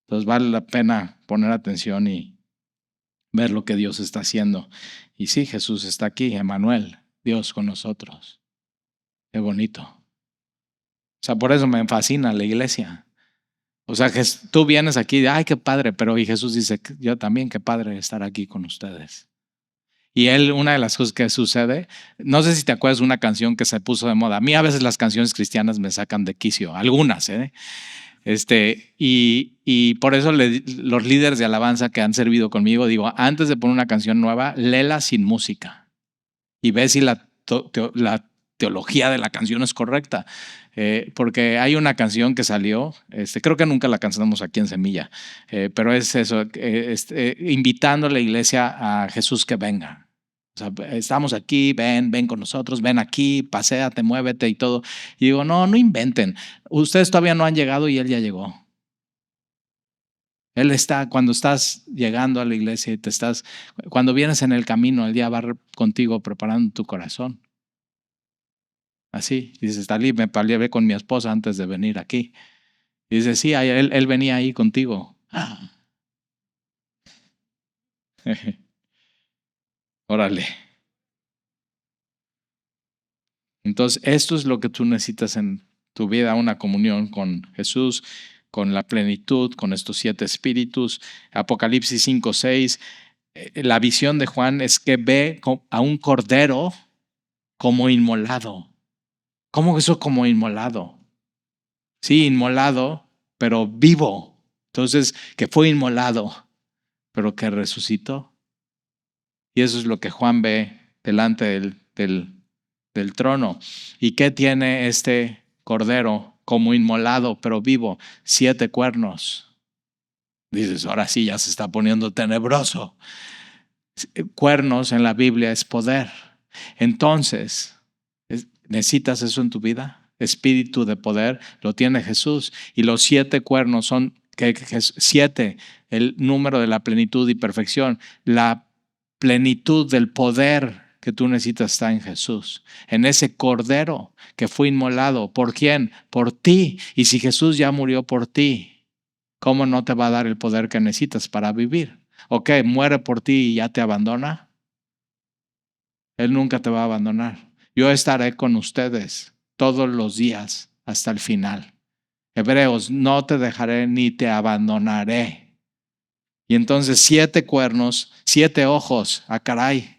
Entonces vale la pena poner atención y ver lo que Dios está haciendo. Y sí, Jesús está aquí, Emmanuel, Dios con nosotros. Qué bonito. O sea, por eso me fascina la iglesia. O sea, que tú vienes aquí, ay, qué padre, pero y Jesús dice, yo también, qué padre estar aquí con ustedes. Y una de las cosas que sucede, no sé si te acuerdas de una canción que se puso de moda. A mí a veces las canciones cristianas me sacan de quicio, algunas, y por eso los líderes de alabanza que han servido conmigo, digo, antes de poner una canción nueva, léela sin música y ve si la teología de la canción es correcta. Porque hay una canción que salió, creo que nunca la cantamos aquí en Semilla, pero es eso, invitando a la iglesia a Jesús que venga. O sea, estamos aquí, ven con nosotros, ven aquí, paséate, muévete y todo. Y digo, no inventen. Ustedes todavía no han llegado y Él ya llegó. Él está, cuando estás llegando a la iglesia y cuando vienes en el camino, Él ya va contigo preparando tu corazón. Así, dice, Talí, me peleé con mi esposa antes de venir aquí. Y dice, sí, él venía ahí contigo. Órale. Entonces, esto es lo que tú necesitas en tu vida, una comunión con Jesús, con la plenitud, con estos 7 espíritus. Apocalipsis 5:6, la visión de Juan es que ve a un cordero como inmolado. ¿Cómo eso como inmolado? Sí, inmolado, pero vivo. Entonces, que fue inmolado, pero que resucitó. Y eso es lo que Juan ve delante del del trono. ¿Y qué tiene este cordero como inmolado, pero vivo? 7 cuernos. Dices, ahora sí ya se está poniendo tenebroso. Cuernos en la Biblia es poder. Entonces, ¿necesitas eso en tu vida? Espíritu de poder lo tiene Jesús. Y los 7 cuernos son 7, el número de la plenitud y perfección. La plenitud del poder que tú necesitas está en Jesús, en ese cordero que fue inmolado. ¿Por quién? Por ti. Y si Jesús ya murió por ti, ¿cómo no te va a dar el poder que necesitas para vivir? ¿O qué? ¿Muere por ti y ya te abandona? Él nunca te va a abandonar. Yo estaré con ustedes todos los días hasta el final. Hebreos, no te dejaré ni te abandonaré. Y entonces 7 cuernos, 7 ojos, caray.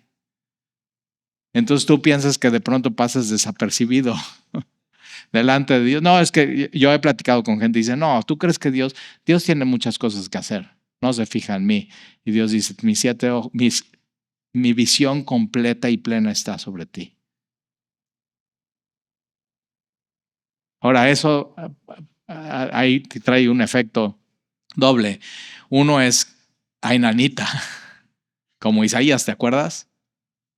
Entonces tú piensas que de pronto pasas desapercibido delante de Dios. No, es que yo he platicado con gente y dice, no, ¿tú crees que Dios tiene muchas cosas que hacer? No se fija en mí. Y Dios dice, mi visión completa y plena está sobre ti. Ahora, eso ahí trae un efecto doble. Uno es, ay, nanita, como Isaías, ¿te acuerdas?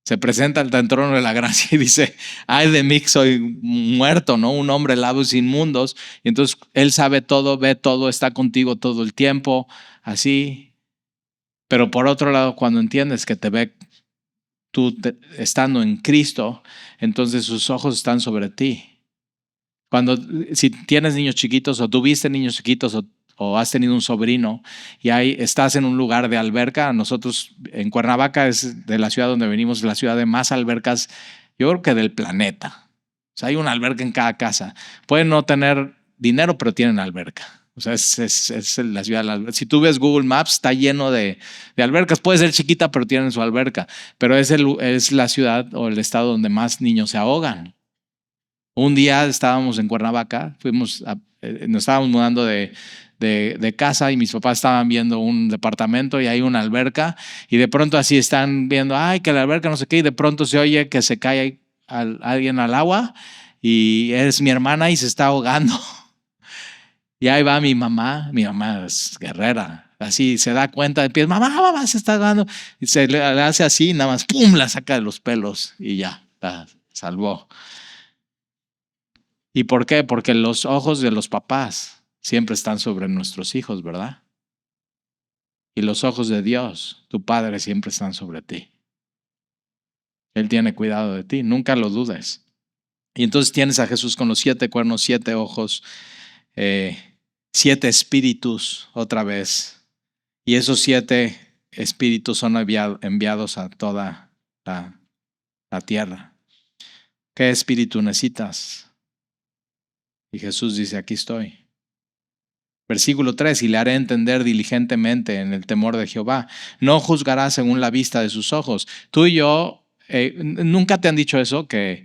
Se presenta ante el trono de la gracia y dice, ay de mí, soy muerto, ¿no? Un hombre labios inmundos. Y entonces Él sabe todo, ve todo, está contigo todo el tiempo, así. Pero por otro lado, cuando entiendes que te ve tú estando en Cristo, entonces sus ojos están sobre ti. Si tienes niños chiquitos o tuviste niños chiquitos o has tenido un sobrino y estás en un lugar de alberca, nosotros en Cuernavaca es de la ciudad donde venimos, la ciudad de más albercas, yo creo que del planeta. O sea, hay una alberca en cada casa. Pueden no tener dinero, pero tienen alberca. O sea, es la ciudad de la alberca. Si tú ves Google Maps, está lleno de albercas. Puede ser chiquita, pero tienen su alberca. Pero es la ciudad o el estado donde más niños se ahogan. Un día estábamos en Cuernavaca, nos estábamos mudando de casa y mis papás estaban viendo un departamento y hay una alberca y de pronto así están viendo, ay, que la alberca no sé qué, y de pronto se oye que se cae alguien al agua y es mi hermana y se está ahogando. Y ahí va mi mamá es guerrera, así se da cuenta de pies, mamá, se está ahogando. Y se le hace así, nada más, pum, la saca de los pelos y ya, la salvó. ¿Y por qué? Porque los ojos de los papás siempre están sobre nuestros hijos, ¿verdad? Y los ojos de Dios, tu Padre, siempre están sobre ti. Él tiene cuidado de ti, nunca lo dudes. Y entonces tienes a Jesús con los 7 cuernos, 7 ojos, 7 espíritus otra vez. Y esos 7 espíritus son enviados a toda la tierra. ¿Qué espíritu necesitas? Y Jesús dice, aquí estoy. Versículo 3, y le haré entender diligentemente en el temor de Jehová. No juzgará según la vista de sus ojos. Tú y yo, nunca te han dicho eso, que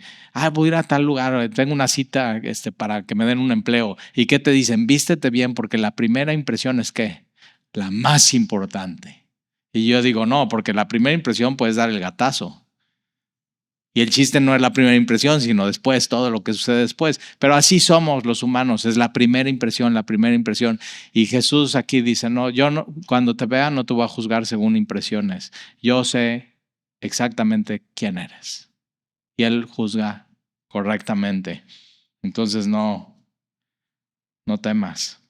voy a ir a tal lugar, tengo una cita para que me den un empleo. ¿Y qué te dicen? Vístete bien, porque la primera impresión es ¿qué? La más importante. Y yo digo, no, porque la primera impresión puedes dar el gatazo. Y el chiste no es la primera impresión, sino después, todo lo que sucede después. Pero así somos los humanos, es la primera impresión, la primera impresión. Y Jesús aquí dice, no, cuando te vea no te voy a juzgar según impresiones. Yo sé exactamente quién eres. Y Él juzga correctamente. Entonces no temas.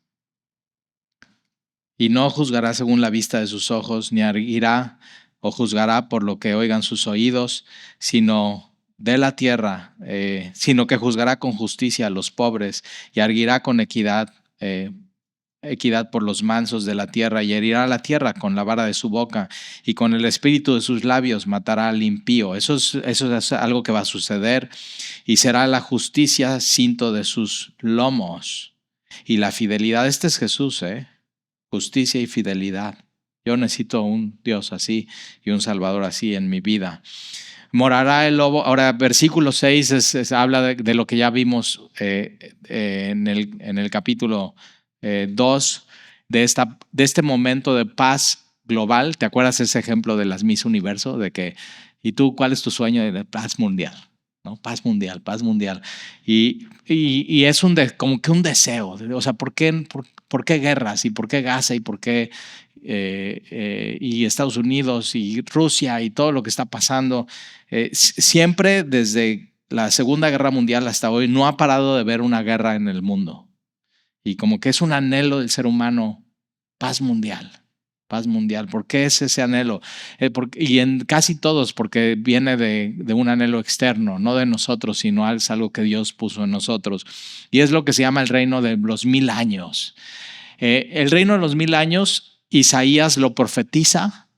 Y no juzgará según la vista de sus ojos, ni irá o juzgará por lo que oigan sus oídos, sino de la tierra, sino que juzgará con justicia a los pobres y arguirá con equidad por los mansos de la tierra, y herirá la tierra con la vara de su boca, y con el espíritu de sus labios matará al impío. Eso es algo que va a suceder, y será la justicia cinto de sus lomos, y la fidelidad. Este es Jesús, justicia y fidelidad. Yo necesito un Dios así y un Salvador así en mi vida. Morará el lobo. Ahora, versículo 6 habla de lo que ya vimos en el capítulo 2, de este momento de paz global. ¿Te acuerdas ese ejemplo de las Miss Universo? De que, ¿y tú cuál es tu sueño? De paz mundial. ¿no? Paz mundial, paz mundial. Y es como que un deseo. O sea, ¿por qué guerras? ¿Y por qué Gaza? ¿Y por qué y Estados Unidos y Rusia y todo lo que está pasando? Siempre desde la Segunda Guerra Mundial hasta hoy no ha parado de haber una guerra en el mundo. Y como que es un anhelo del ser humano, paz mundial. Paz mundial. ¿Por qué es ese anhelo? Y en casi todos, porque viene de un anhelo externo, no de nosotros, sino es algo que Dios puso en nosotros. Y es lo que se llama el reino de los 1000 años. El reino de los 1000 años, Isaías lo profetiza,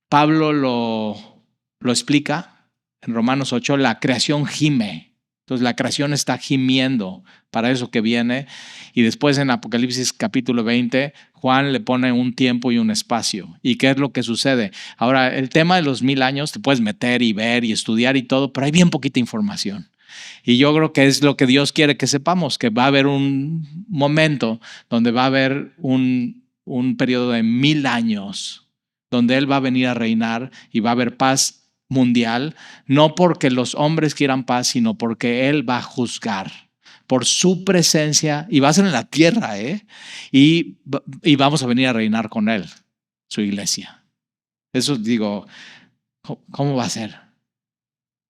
Pablo lo explica en Romanos 8, la creación gime. Entonces la creación está gimiendo para eso que viene. Y después en Apocalipsis capítulo 20, Juan le pone un tiempo y un espacio. ¿Y qué es lo que sucede? Ahora, el tema de los 1000 años te puedes meter y ver y estudiar y todo, pero hay bien poquita información. Y yo creo que es lo que Dios quiere que sepamos, que va a haber un momento donde va a haber un periodo de 1000 años, donde Él va a venir a reinar y va a haber paz mundial, no porque los hombres quieran paz, sino porque Él va a juzgar por su presencia y va a ser en la tierra, y vamos a venir a reinar con Él, su iglesia. Eso digo, ¿cómo va a ser?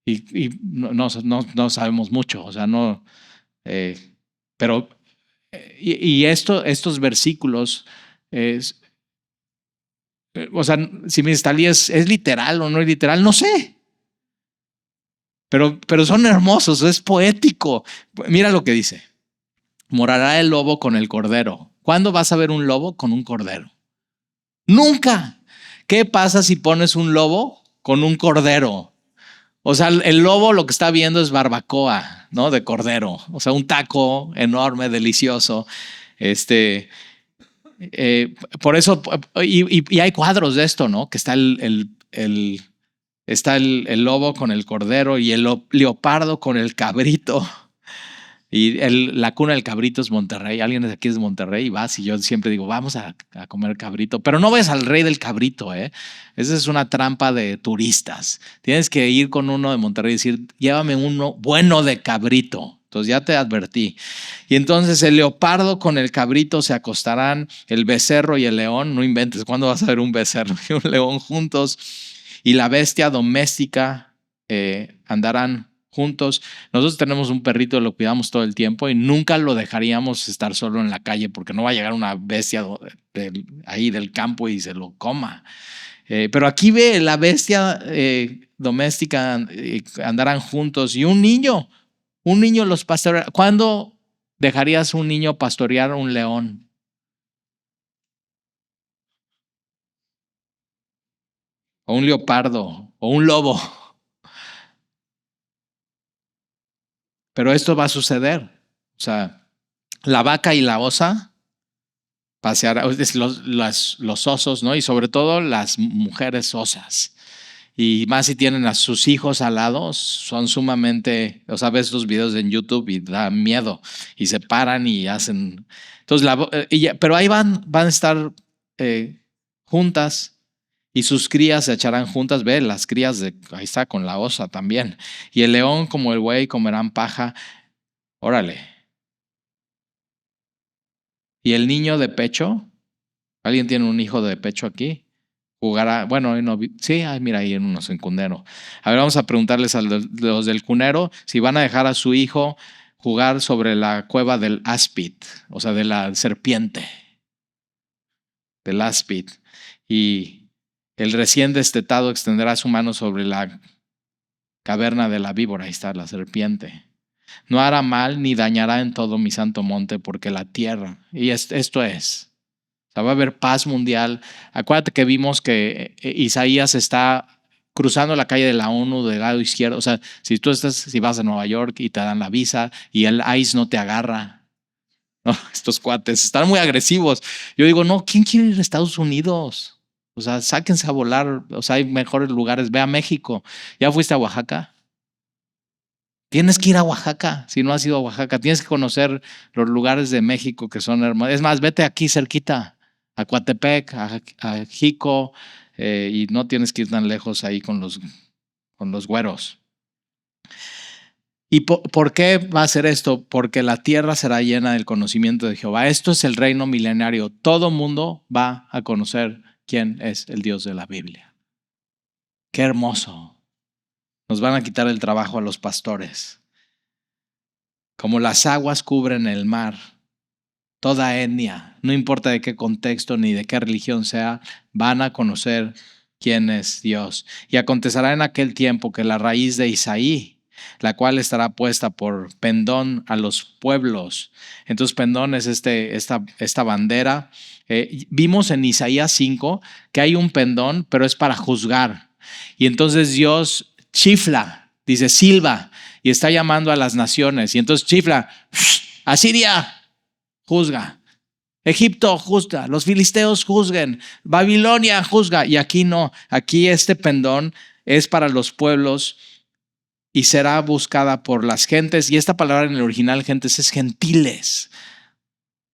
Y no sabemos mucho, o sea, no, pero, estos versículos, o sea, si me instalé ¿es literal o no es literal? No sé. Pero son hermosos, es poético. Mira lo que dice. Morará el lobo con el cordero. ¿Cuándo vas a ver un lobo con un cordero? Nunca. ¿Qué pasa si pones un lobo con un cordero? O sea, el lobo lo que está viendo es barbacoa, ¿no? De cordero. O sea, un taco enorme, delicioso. Por eso, y hay cuadros de esto, ¿no? Que está está el lobo con el cordero y el leopardo con el cabrito. Y la cuna del cabrito es Monterrey. Alguien de aquí es de Monterrey y vas y yo siempre digo, vamos a comer cabrito. Pero no vayas al rey del cabrito, ¿eh? Esa es una trampa de turistas. Tienes que ir con uno de Monterrey y decir, llévame uno bueno de cabrito. Entonces ya te advertí. Y entonces el leopardo con el cabrito se acostarán, el becerro y el león. No inventes, ¿cuándo vas a ver un becerro y un león juntos? Y la bestia doméstica andarán juntos. Nosotros tenemos un perrito, lo cuidamos todo el tiempo y nunca lo dejaríamos estar solo en la calle porque no va a llegar una bestia ahí del campo y se lo coma. Pero aquí ve la bestia doméstica, andarán juntos y un niño los pastoreará. ¿Cuándo dejarías un niño pastorear un león? O un leopardo o un lobo. Pero esto va a suceder. O sea, la vaca y la osa pasearán, los osos, ¿no? Y sobre todo las mujeres osas. Y más si tienen a sus hijos al lado, son sumamente, o sea, ves los videos en YouTube y da miedo. Y se paran y hacen. Entonces, pero ahí van a estar juntas. Y sus crías se echarán juntas, ve, las crías ahí está con la osa también. Y el león como el buey comerán paja. Órale. Y el niño de pecho, ¿alguien tiene un hijo de pecho aquí? Jugará, bueno, no, sí, ay, mira, ahí en unos en Cunero. A ver, vamos a preguntarles a los del Cunero si van a dejar a su hijo jugar sobre la cueva del áspid, o sea, de la serpiente, del áspid. Y el recién destetado extenderá su mano sobre la caverna de la víbora, ahí está la serpiente. No hará mal ni dañará en todo mi santo monte, porque la tierra, y esto es, o sea, va a haber paz mundial. Acuérdate que vimos que Isaías está cruzando la calle de la ONU del lado izquierdo. O sea, si vas a Nueva York y te dan la visa y el ICE no te agarra, ¿no? Estos cuates están muy agresivos. Yo digo, no, ¿quién quiere ir a Estados Unidos? O sea, sáquense a volar. O sea, hay mejores lugares. Ve a México. ¿Ya fuiste a Oaxaca? Tienes que ir a Oaxaca. Si no has ido a Oaxaca, tienes que conocer los lugares de México que son hermosos. Es más, vete aquí cerquita, a Coatepec, a Jico, y no tienes que ir tan lejos ahí con con los güeros. ¿Y por qué va a ser esto? Porque la tierra será llena del conocimiento de Jehová. Esto es el reino milenario. Todo mundo va a conocer quién es el Dios de la Biblia. Qué hermoso. Nos van a quitar el trabajo a los pastores. Como las aguas cubren el mar, toda etnia, no importa de qué contexto ni de qué religión sea, van a conocer quién es Dios. Y acontecerá en aquel tiempo que la raíz de Isaí, la cual estará puesta por pendón a los pueblos. Entonces pendón es esta bandera. Vimos en Isaías 5 que hay un pendón, pero es para juzgar. Y entonces Dios chifla, dice silba, y está llamando a las naciones. Y entonces chifla, Asiria, juzga. Egipto juzga, los filisteos juzguen, Babilonia juzga. Y aquí no, aquí este pendón es para los pueblos y será buscada por las gentes. Y esta palabra en el original, gentes, es gentiles.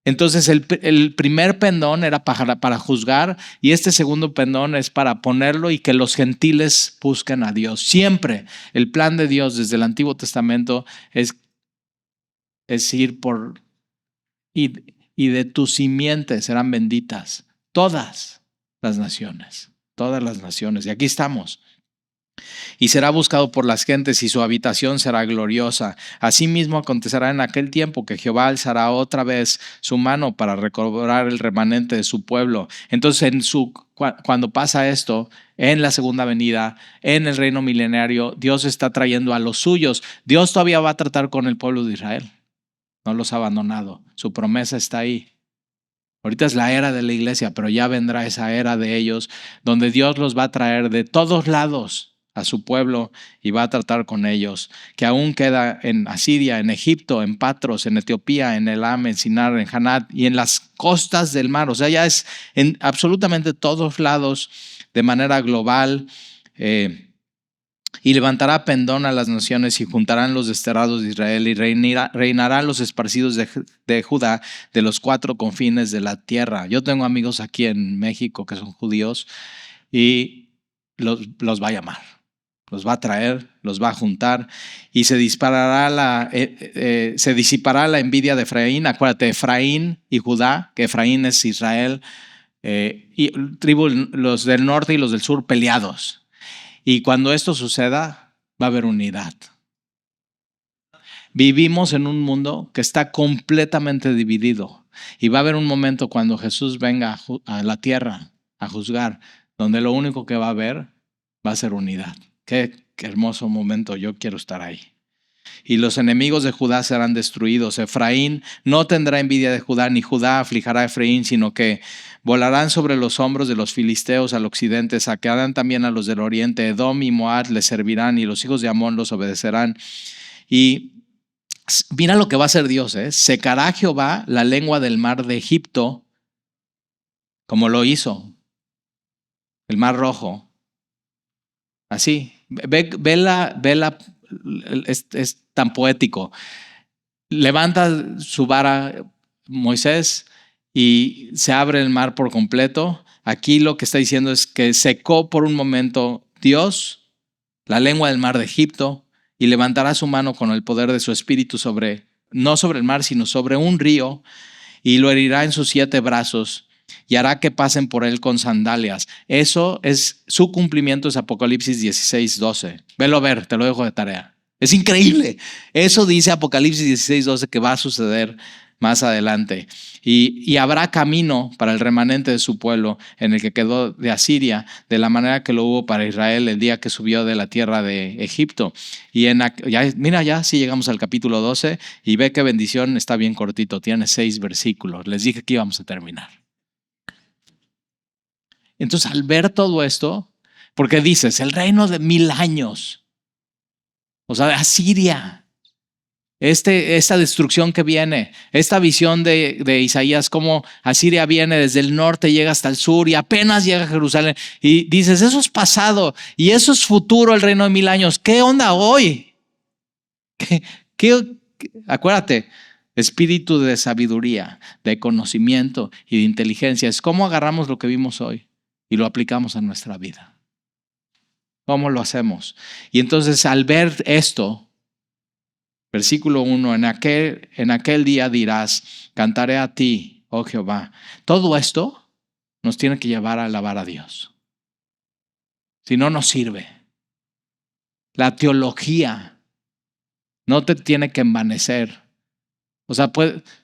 Entonces el primer pendón era para juzgar y este segundo pendón es para ponerlo y que los gentiles busquen a Dios. Siempre el plan de Dios desde el Antiguo Testamento es ir por... Y de tu simiente serán benditas todas las naciones. Y aquí estamos. Y será buscado por las gentes y su habitación será gloriosa. Asimismo acontecerá en aquel tiempo que Jehová alzará otra vez su mano para recobrar el remanente de su pueblo. Entonces cuando pasa esto, en la segunda venida, en el reino milenario, Dios está trayendo a los suyos. Dios todavía va a tratar con el pueblo de Israel. No los ha abandonado. Su promesa está ahí. Ahorita es la era de la iglesia, pero ya vendrá esa era de ellos, donde Dios los va a traer de todos lados a su pueblo y va a tratar con ellos, que aún queda en Asiria, en Egipto, en Patros, en Etiopía, en Elam, en Sinar, en Hanat y en las costas del mar. O sea, ya es en absolutamente todos lados de manera global. Y levantará pendón a las naciones y juntarán los desterrados de Israel y reinarán los esparcidos de Judá de los cuatro confines de la tierra. Yo tengo amigos aquí en México que son judíos y los va a llamar, los va a traer, los va a juntar y se disipará la envidia de Efraín. Acuérdate, Efraín y Judá, que Efraín es Israel, y los del norte y los del sur peleados. Y cuando esto suceda, va a haber unidad. Vivimos en un mundo que está completamente dividido y va a haber un momento cuando Jesús venga a la tierra a juzgar, donde lo único que va a haber va a ser unidad. Qué hermoso momento, yo quiero estar ahí. Y los enemigos de Judá serán destruidos. Efraín no tendrá envidia de Judá, ni Judá aflijará a Efraín, sino que volarán sobre los hombros de los filisteos al occidente, saquearán también a los del oriente. Edom y Moab les servirán y los hijos de Amón los obedecerán. Y mira lo que va a hacer Dios, ¿eh? Secará Jehová la lengua del mar de Egipto, como lo hizo el mar rojo. Así, vela, es tan poético. Levanta su vara Moisés y se abre el mar por completo. Aquí lo que está diciendo es que secó por un momento Dios la lengua del mar de Egipto y levantará su mano con el poder de su espíritu no sobre el mar, sino sobre un río, y lo herirá en sus 7 brazos y hará que pasen por él con sandalias. Eso es su cumplimiento, es Apocalipsis 16:12. Velo a ver, te lo dejo de tarea. Es increíble. Eso dice Apocalipsis 16:12 que va a suceder más adelante. Y habrá camino para el remanente de su pueblo en el que quedó de Asiria, de la manera que lo hubo para Israel el día que subió de la tierra de Egipto. Y ya si llegamos al capítulo 12 y ve qué bendición, está bien cortito, tiene 6 versículos. Les dije que íbamos a terminar. Entonces, al ver todo esto, porque dices, el reino de 1000 años, o sea, Asiria, esta destrucción que viene, esta visión de Isaías, como Asiria viene desde el norte, llega hasta el sur y apenas llega a Jerusalén, y dices, eso es pasado y eso es futuro, el reino de 1000 años. ¿Qué onda hoy? Acuérdate, espíritu de sabiduría, de conocimiento y de inteligencia. Es cómo agarramos lo que vimos hoy y lo aplicamos a nuestra vida. ¿Cómo lo hacemos? Y entonces al ver esto, versículo 1, en aquel día dirás, cantaré a ti, oh Jehová. Todo esto nos tiene que llevar a alabar a Dios. Si no, nos sirve. La teología no te tiene que envanecer. O sea,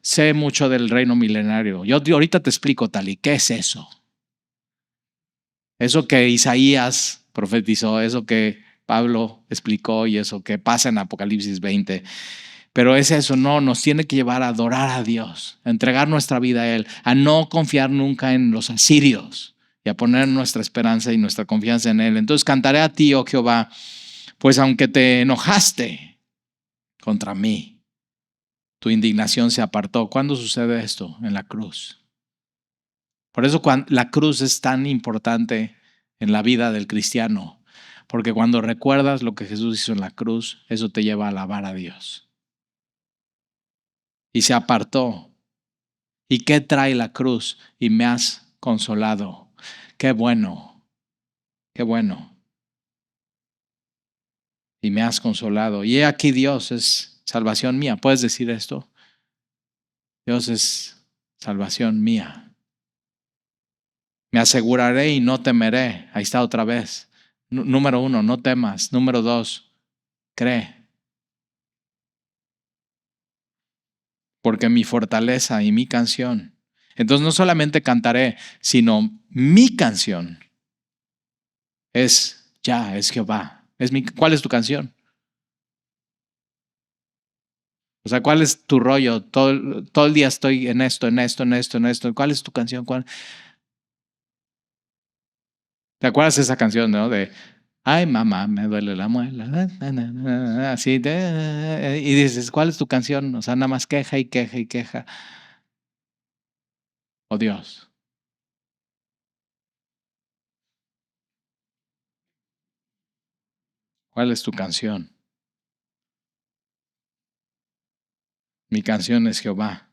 sé mucho del reino milenario. Yo ahorita te explico, Tali, ¿qué es eso? Eso que Isaías profetizó, eso que Pablo explicó y eso que pasa en Apocalipsis 20. Pero es eso, no, nos tiene que llevar a adorar a Dios, a entregar nuestra vida a Él, a no confiar nunca en los asirios y a poner nuestra esperanza y nuestra confianza en Él. Entonces cantaré a ti, oh Jehová, pues aunque te enojaste contra mí, tu indignación se apartó. ¿Cuándo sucede esto? En la cruz. Por eso la cruz es tan importante en la vida del cristiano, porque cuando recuerdas lo que Jesús hizo en la cruz, eso te lleva a alabar a Dios. Y se apartó. ¿Y qué trae la cruz? Y me has consolado. Qué bueno, qué bueno. Y me has consolado. Y he aquí Dios es salvación mía. ¿Puedes decir esto? Dios es salvación mía. Me aseguraré y no temeré. Ahí está otra vez. Número 1, no temas. Número 2, cree. Porque mi fortaleza y mi canción. Entonces no solamente cantaré, sino mi canción es Jehová. ¿Cuál es tu canción? O sea, ¿cuál es tu rollo? Todo el día estoy en esto. ¿Cuál es tu canción? ¿Te acuerdas de esa canción, no? De, ay, mamá, me duele la muela. Así, y dices, ¿cuál es tu canción? O sea, nada más queja y queja y queja. Oh Dios. ¿Cuál es tu canción? Mi canción es Jehová,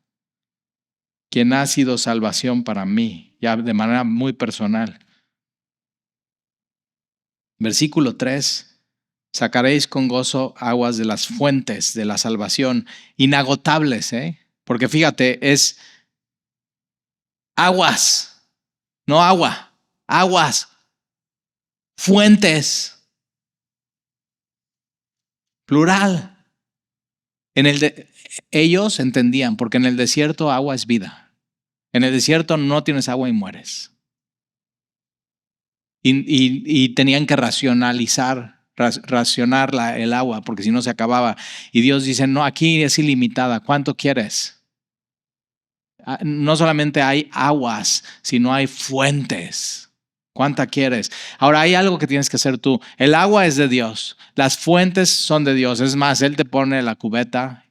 quien ha sido salvación para mí, ya de manera muy personal. Versículo 3, sacaréis con gozo aguas de las fuentes de la salvación, inagotables, porque fíjate, es aguas, no agua, aguas, fuentes, plural. Ellos entendían, porque en el desierto agua es vida. En el desierto no tienes agua y mueres. Y tenían que racionar el agua, porque si no se acababa. Y Dios dice, no, aquí es ilimitada. ¿Cuánto quieres? No solamente hay aguas, sino hay fuentes. ¿Cuánta quieres? Ahora hay algo que tienes que hacer tú. El agua es de Dios. Las fuentes son de Dios. Es más, Él te pone la cubeta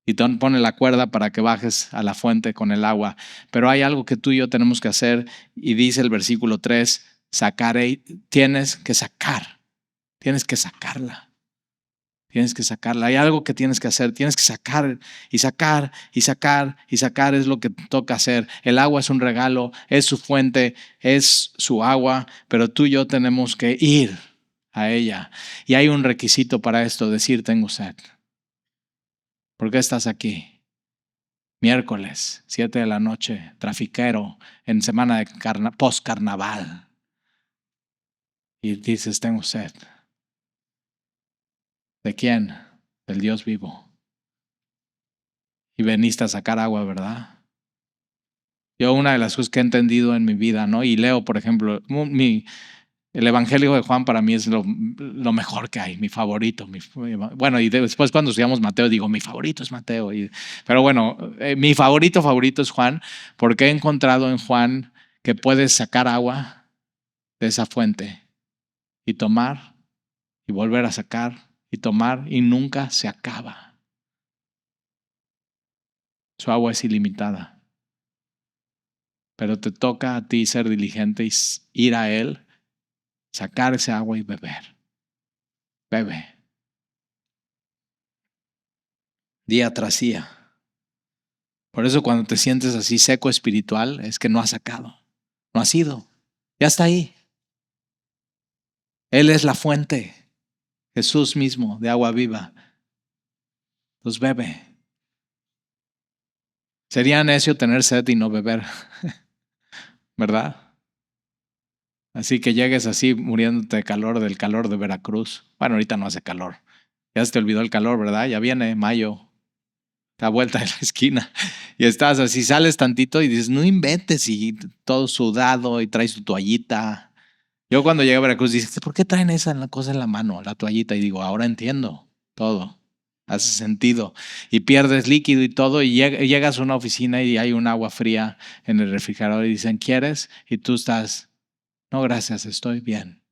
y te pone la cuerda para que bajes a la fuente con el agua. Pero hay algo que tú y yo tenemos que hacer, y dice el versículo 3, tienes que sacarla. Tienes que sacarla. Hay algo que tienes que hacer. Tienes que sacar y sacar y sacar y sacar. Es lo que toca hacer. El agua es un regalo, es su fuente, es su agua, pero tú y yo tenemos que ir a ella. Y hay un requisito para esto, decir tengo sed. ¿Por qué estás aquí? Miércoles, 7 de la noche, trafiquero, en semana de post-carnaval. Y dices, tengo sed. ¿De quién? Del Dios vivo. Y veniste a sacar agua, ¿verdad? Yo una de las cosas que he entendido en mi vida, ¿no? Y leo, por ejemplo, el Evangelio de Juan para mí es lo mejor que hay, mi favorito. Bueno, y después cuando estudiamos Mateo, digo, mi favorito es Mateo. Pero bueno, mi favorito es Juan, porque he encontrado en Juan que puedes sacar agua de esa fuente y tomar y volver a sacar y tomar y nunca se acaba. Su agua es ilimitada. Pero te toca a ti ser diligente y ir a Él, sacar ese agua y beber. Bebe. Día tras día. Por eso cuando te sientes así seco espiritual, es que no has sacado. No has ido. Ya está ahí. Él es la fuente, Jesús mismo, de agua viva. Pues bebe. Sería necio tener sed y no beber, ¿verdad? Así que llegues así muriéndote de calor del calor de Veracruz. Bueno, ahorita no hace calor. Ya se te olvidó el calor, ¿verdad? Ya viene mayo, está vuelta de la esquina. Y estás así, sales tantito y dices, no inventes, y todo sudado y traes tu toallita. Yo cuando llegué a Veracruz dije, ¿por qué traen esa cosa en la mano, la toallita? Y digo, ahora entiendo todo. Hace sentido. Y pierdes líquido y todo, y llegas a una oficina y hay un agua fría en el refrigerador y dicen, ¿quieres? Y tú estás, no, gracias, estoy bien.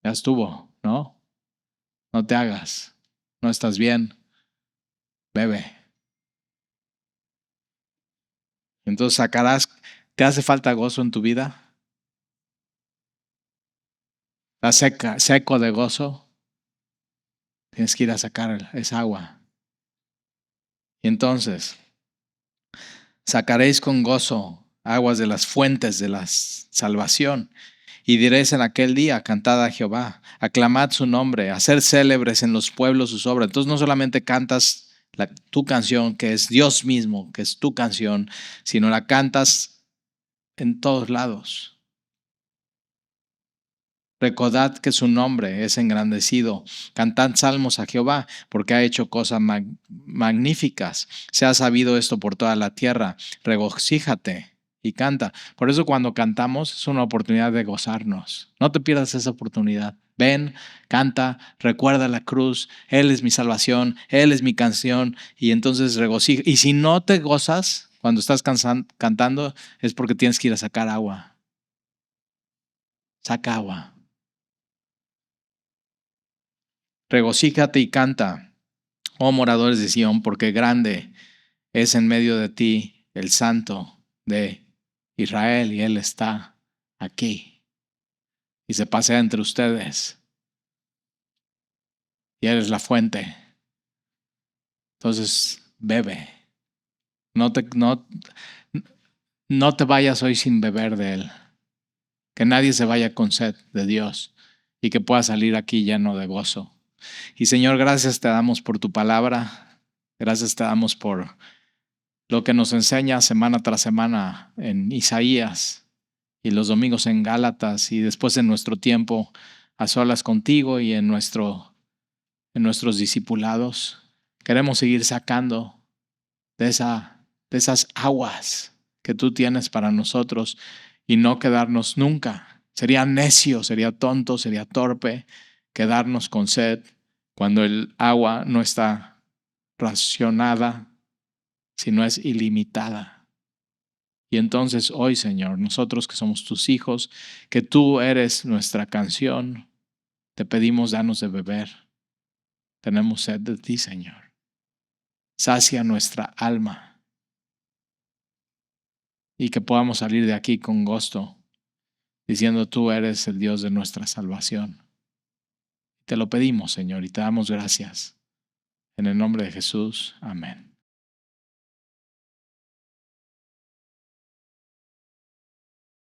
Ya estuvo, ¿no? No te hagas. No estás bien. Bebe. Entonces sacarás, ¿te hace falta gozo en tu vida? ¿Estás seco de gozo? Tienes que ir a sacar esa agua. Y entonces, sacaréis con gozo aguas de las fuentes de la salvación. Y diréis en aquel día, cantad a Jehová, aclamad su nombre, hacer célebres en los pueblos sus obras. Entonces no solamente cantas tu canción, que es Dios mismo, que es tu canción, sino la cantas en todos lados. Recordad que su nombre es engrandecido. Cantad salmos a Jehová, porque ha hecho cosas magníficas. Se ha sabido esto por toda la tierra. Regocíjate y canta. Por eso cuando cantamos es una oportunidad de gozarnos. No te pierdas esa oportunidad. Ven, canta, recuerda la cruz. Él es mi salvación, Él es mi canción. Y entonces regocija. Y si no te gozas cuando estás cantando, es porque tienes que ir a sacar agua. Saca agua. Regocíjate y canta, oh moradores de Sión, porque grande es en medio de ti el Santo de Israel, y Él está aquí y se pasea entre ustedes, y Él es la fuente. Entonces, bebe. No te vayas hoy sin beber de Él. Que nadie se vaya con sed de Dios y que pueda salir aquí lleno de gozo. Y Señor, gracias te damos por tu palabra. Gracias te damos por lo que nos enseña semana tras semana en Isaías y los domingos en Gálatas y después en nuestro tiempo a solas contigo y en nuestros discipulados. Queremos seguir sacando de esas aguas que tú tienes para nosotros y no quedarnos nunca. Sería necio, sería tonto, sería torpe quedarnos con sed cuando el agua no está racionada, sino es ilimitada. Y entonces hoy, Señor, nosotros que somos tus hijos, que tú eres nuestra canción, te pedimos danos de beber. Tenemos sed de ti, Señor. Sacia nuestra alma y que podamos salir de aquí con gusto, diciendo tú eres el Dios de nuestra salvación. Te lo pedimos, Señor, y te damos gracias. En el nombre de Jesús. Amén.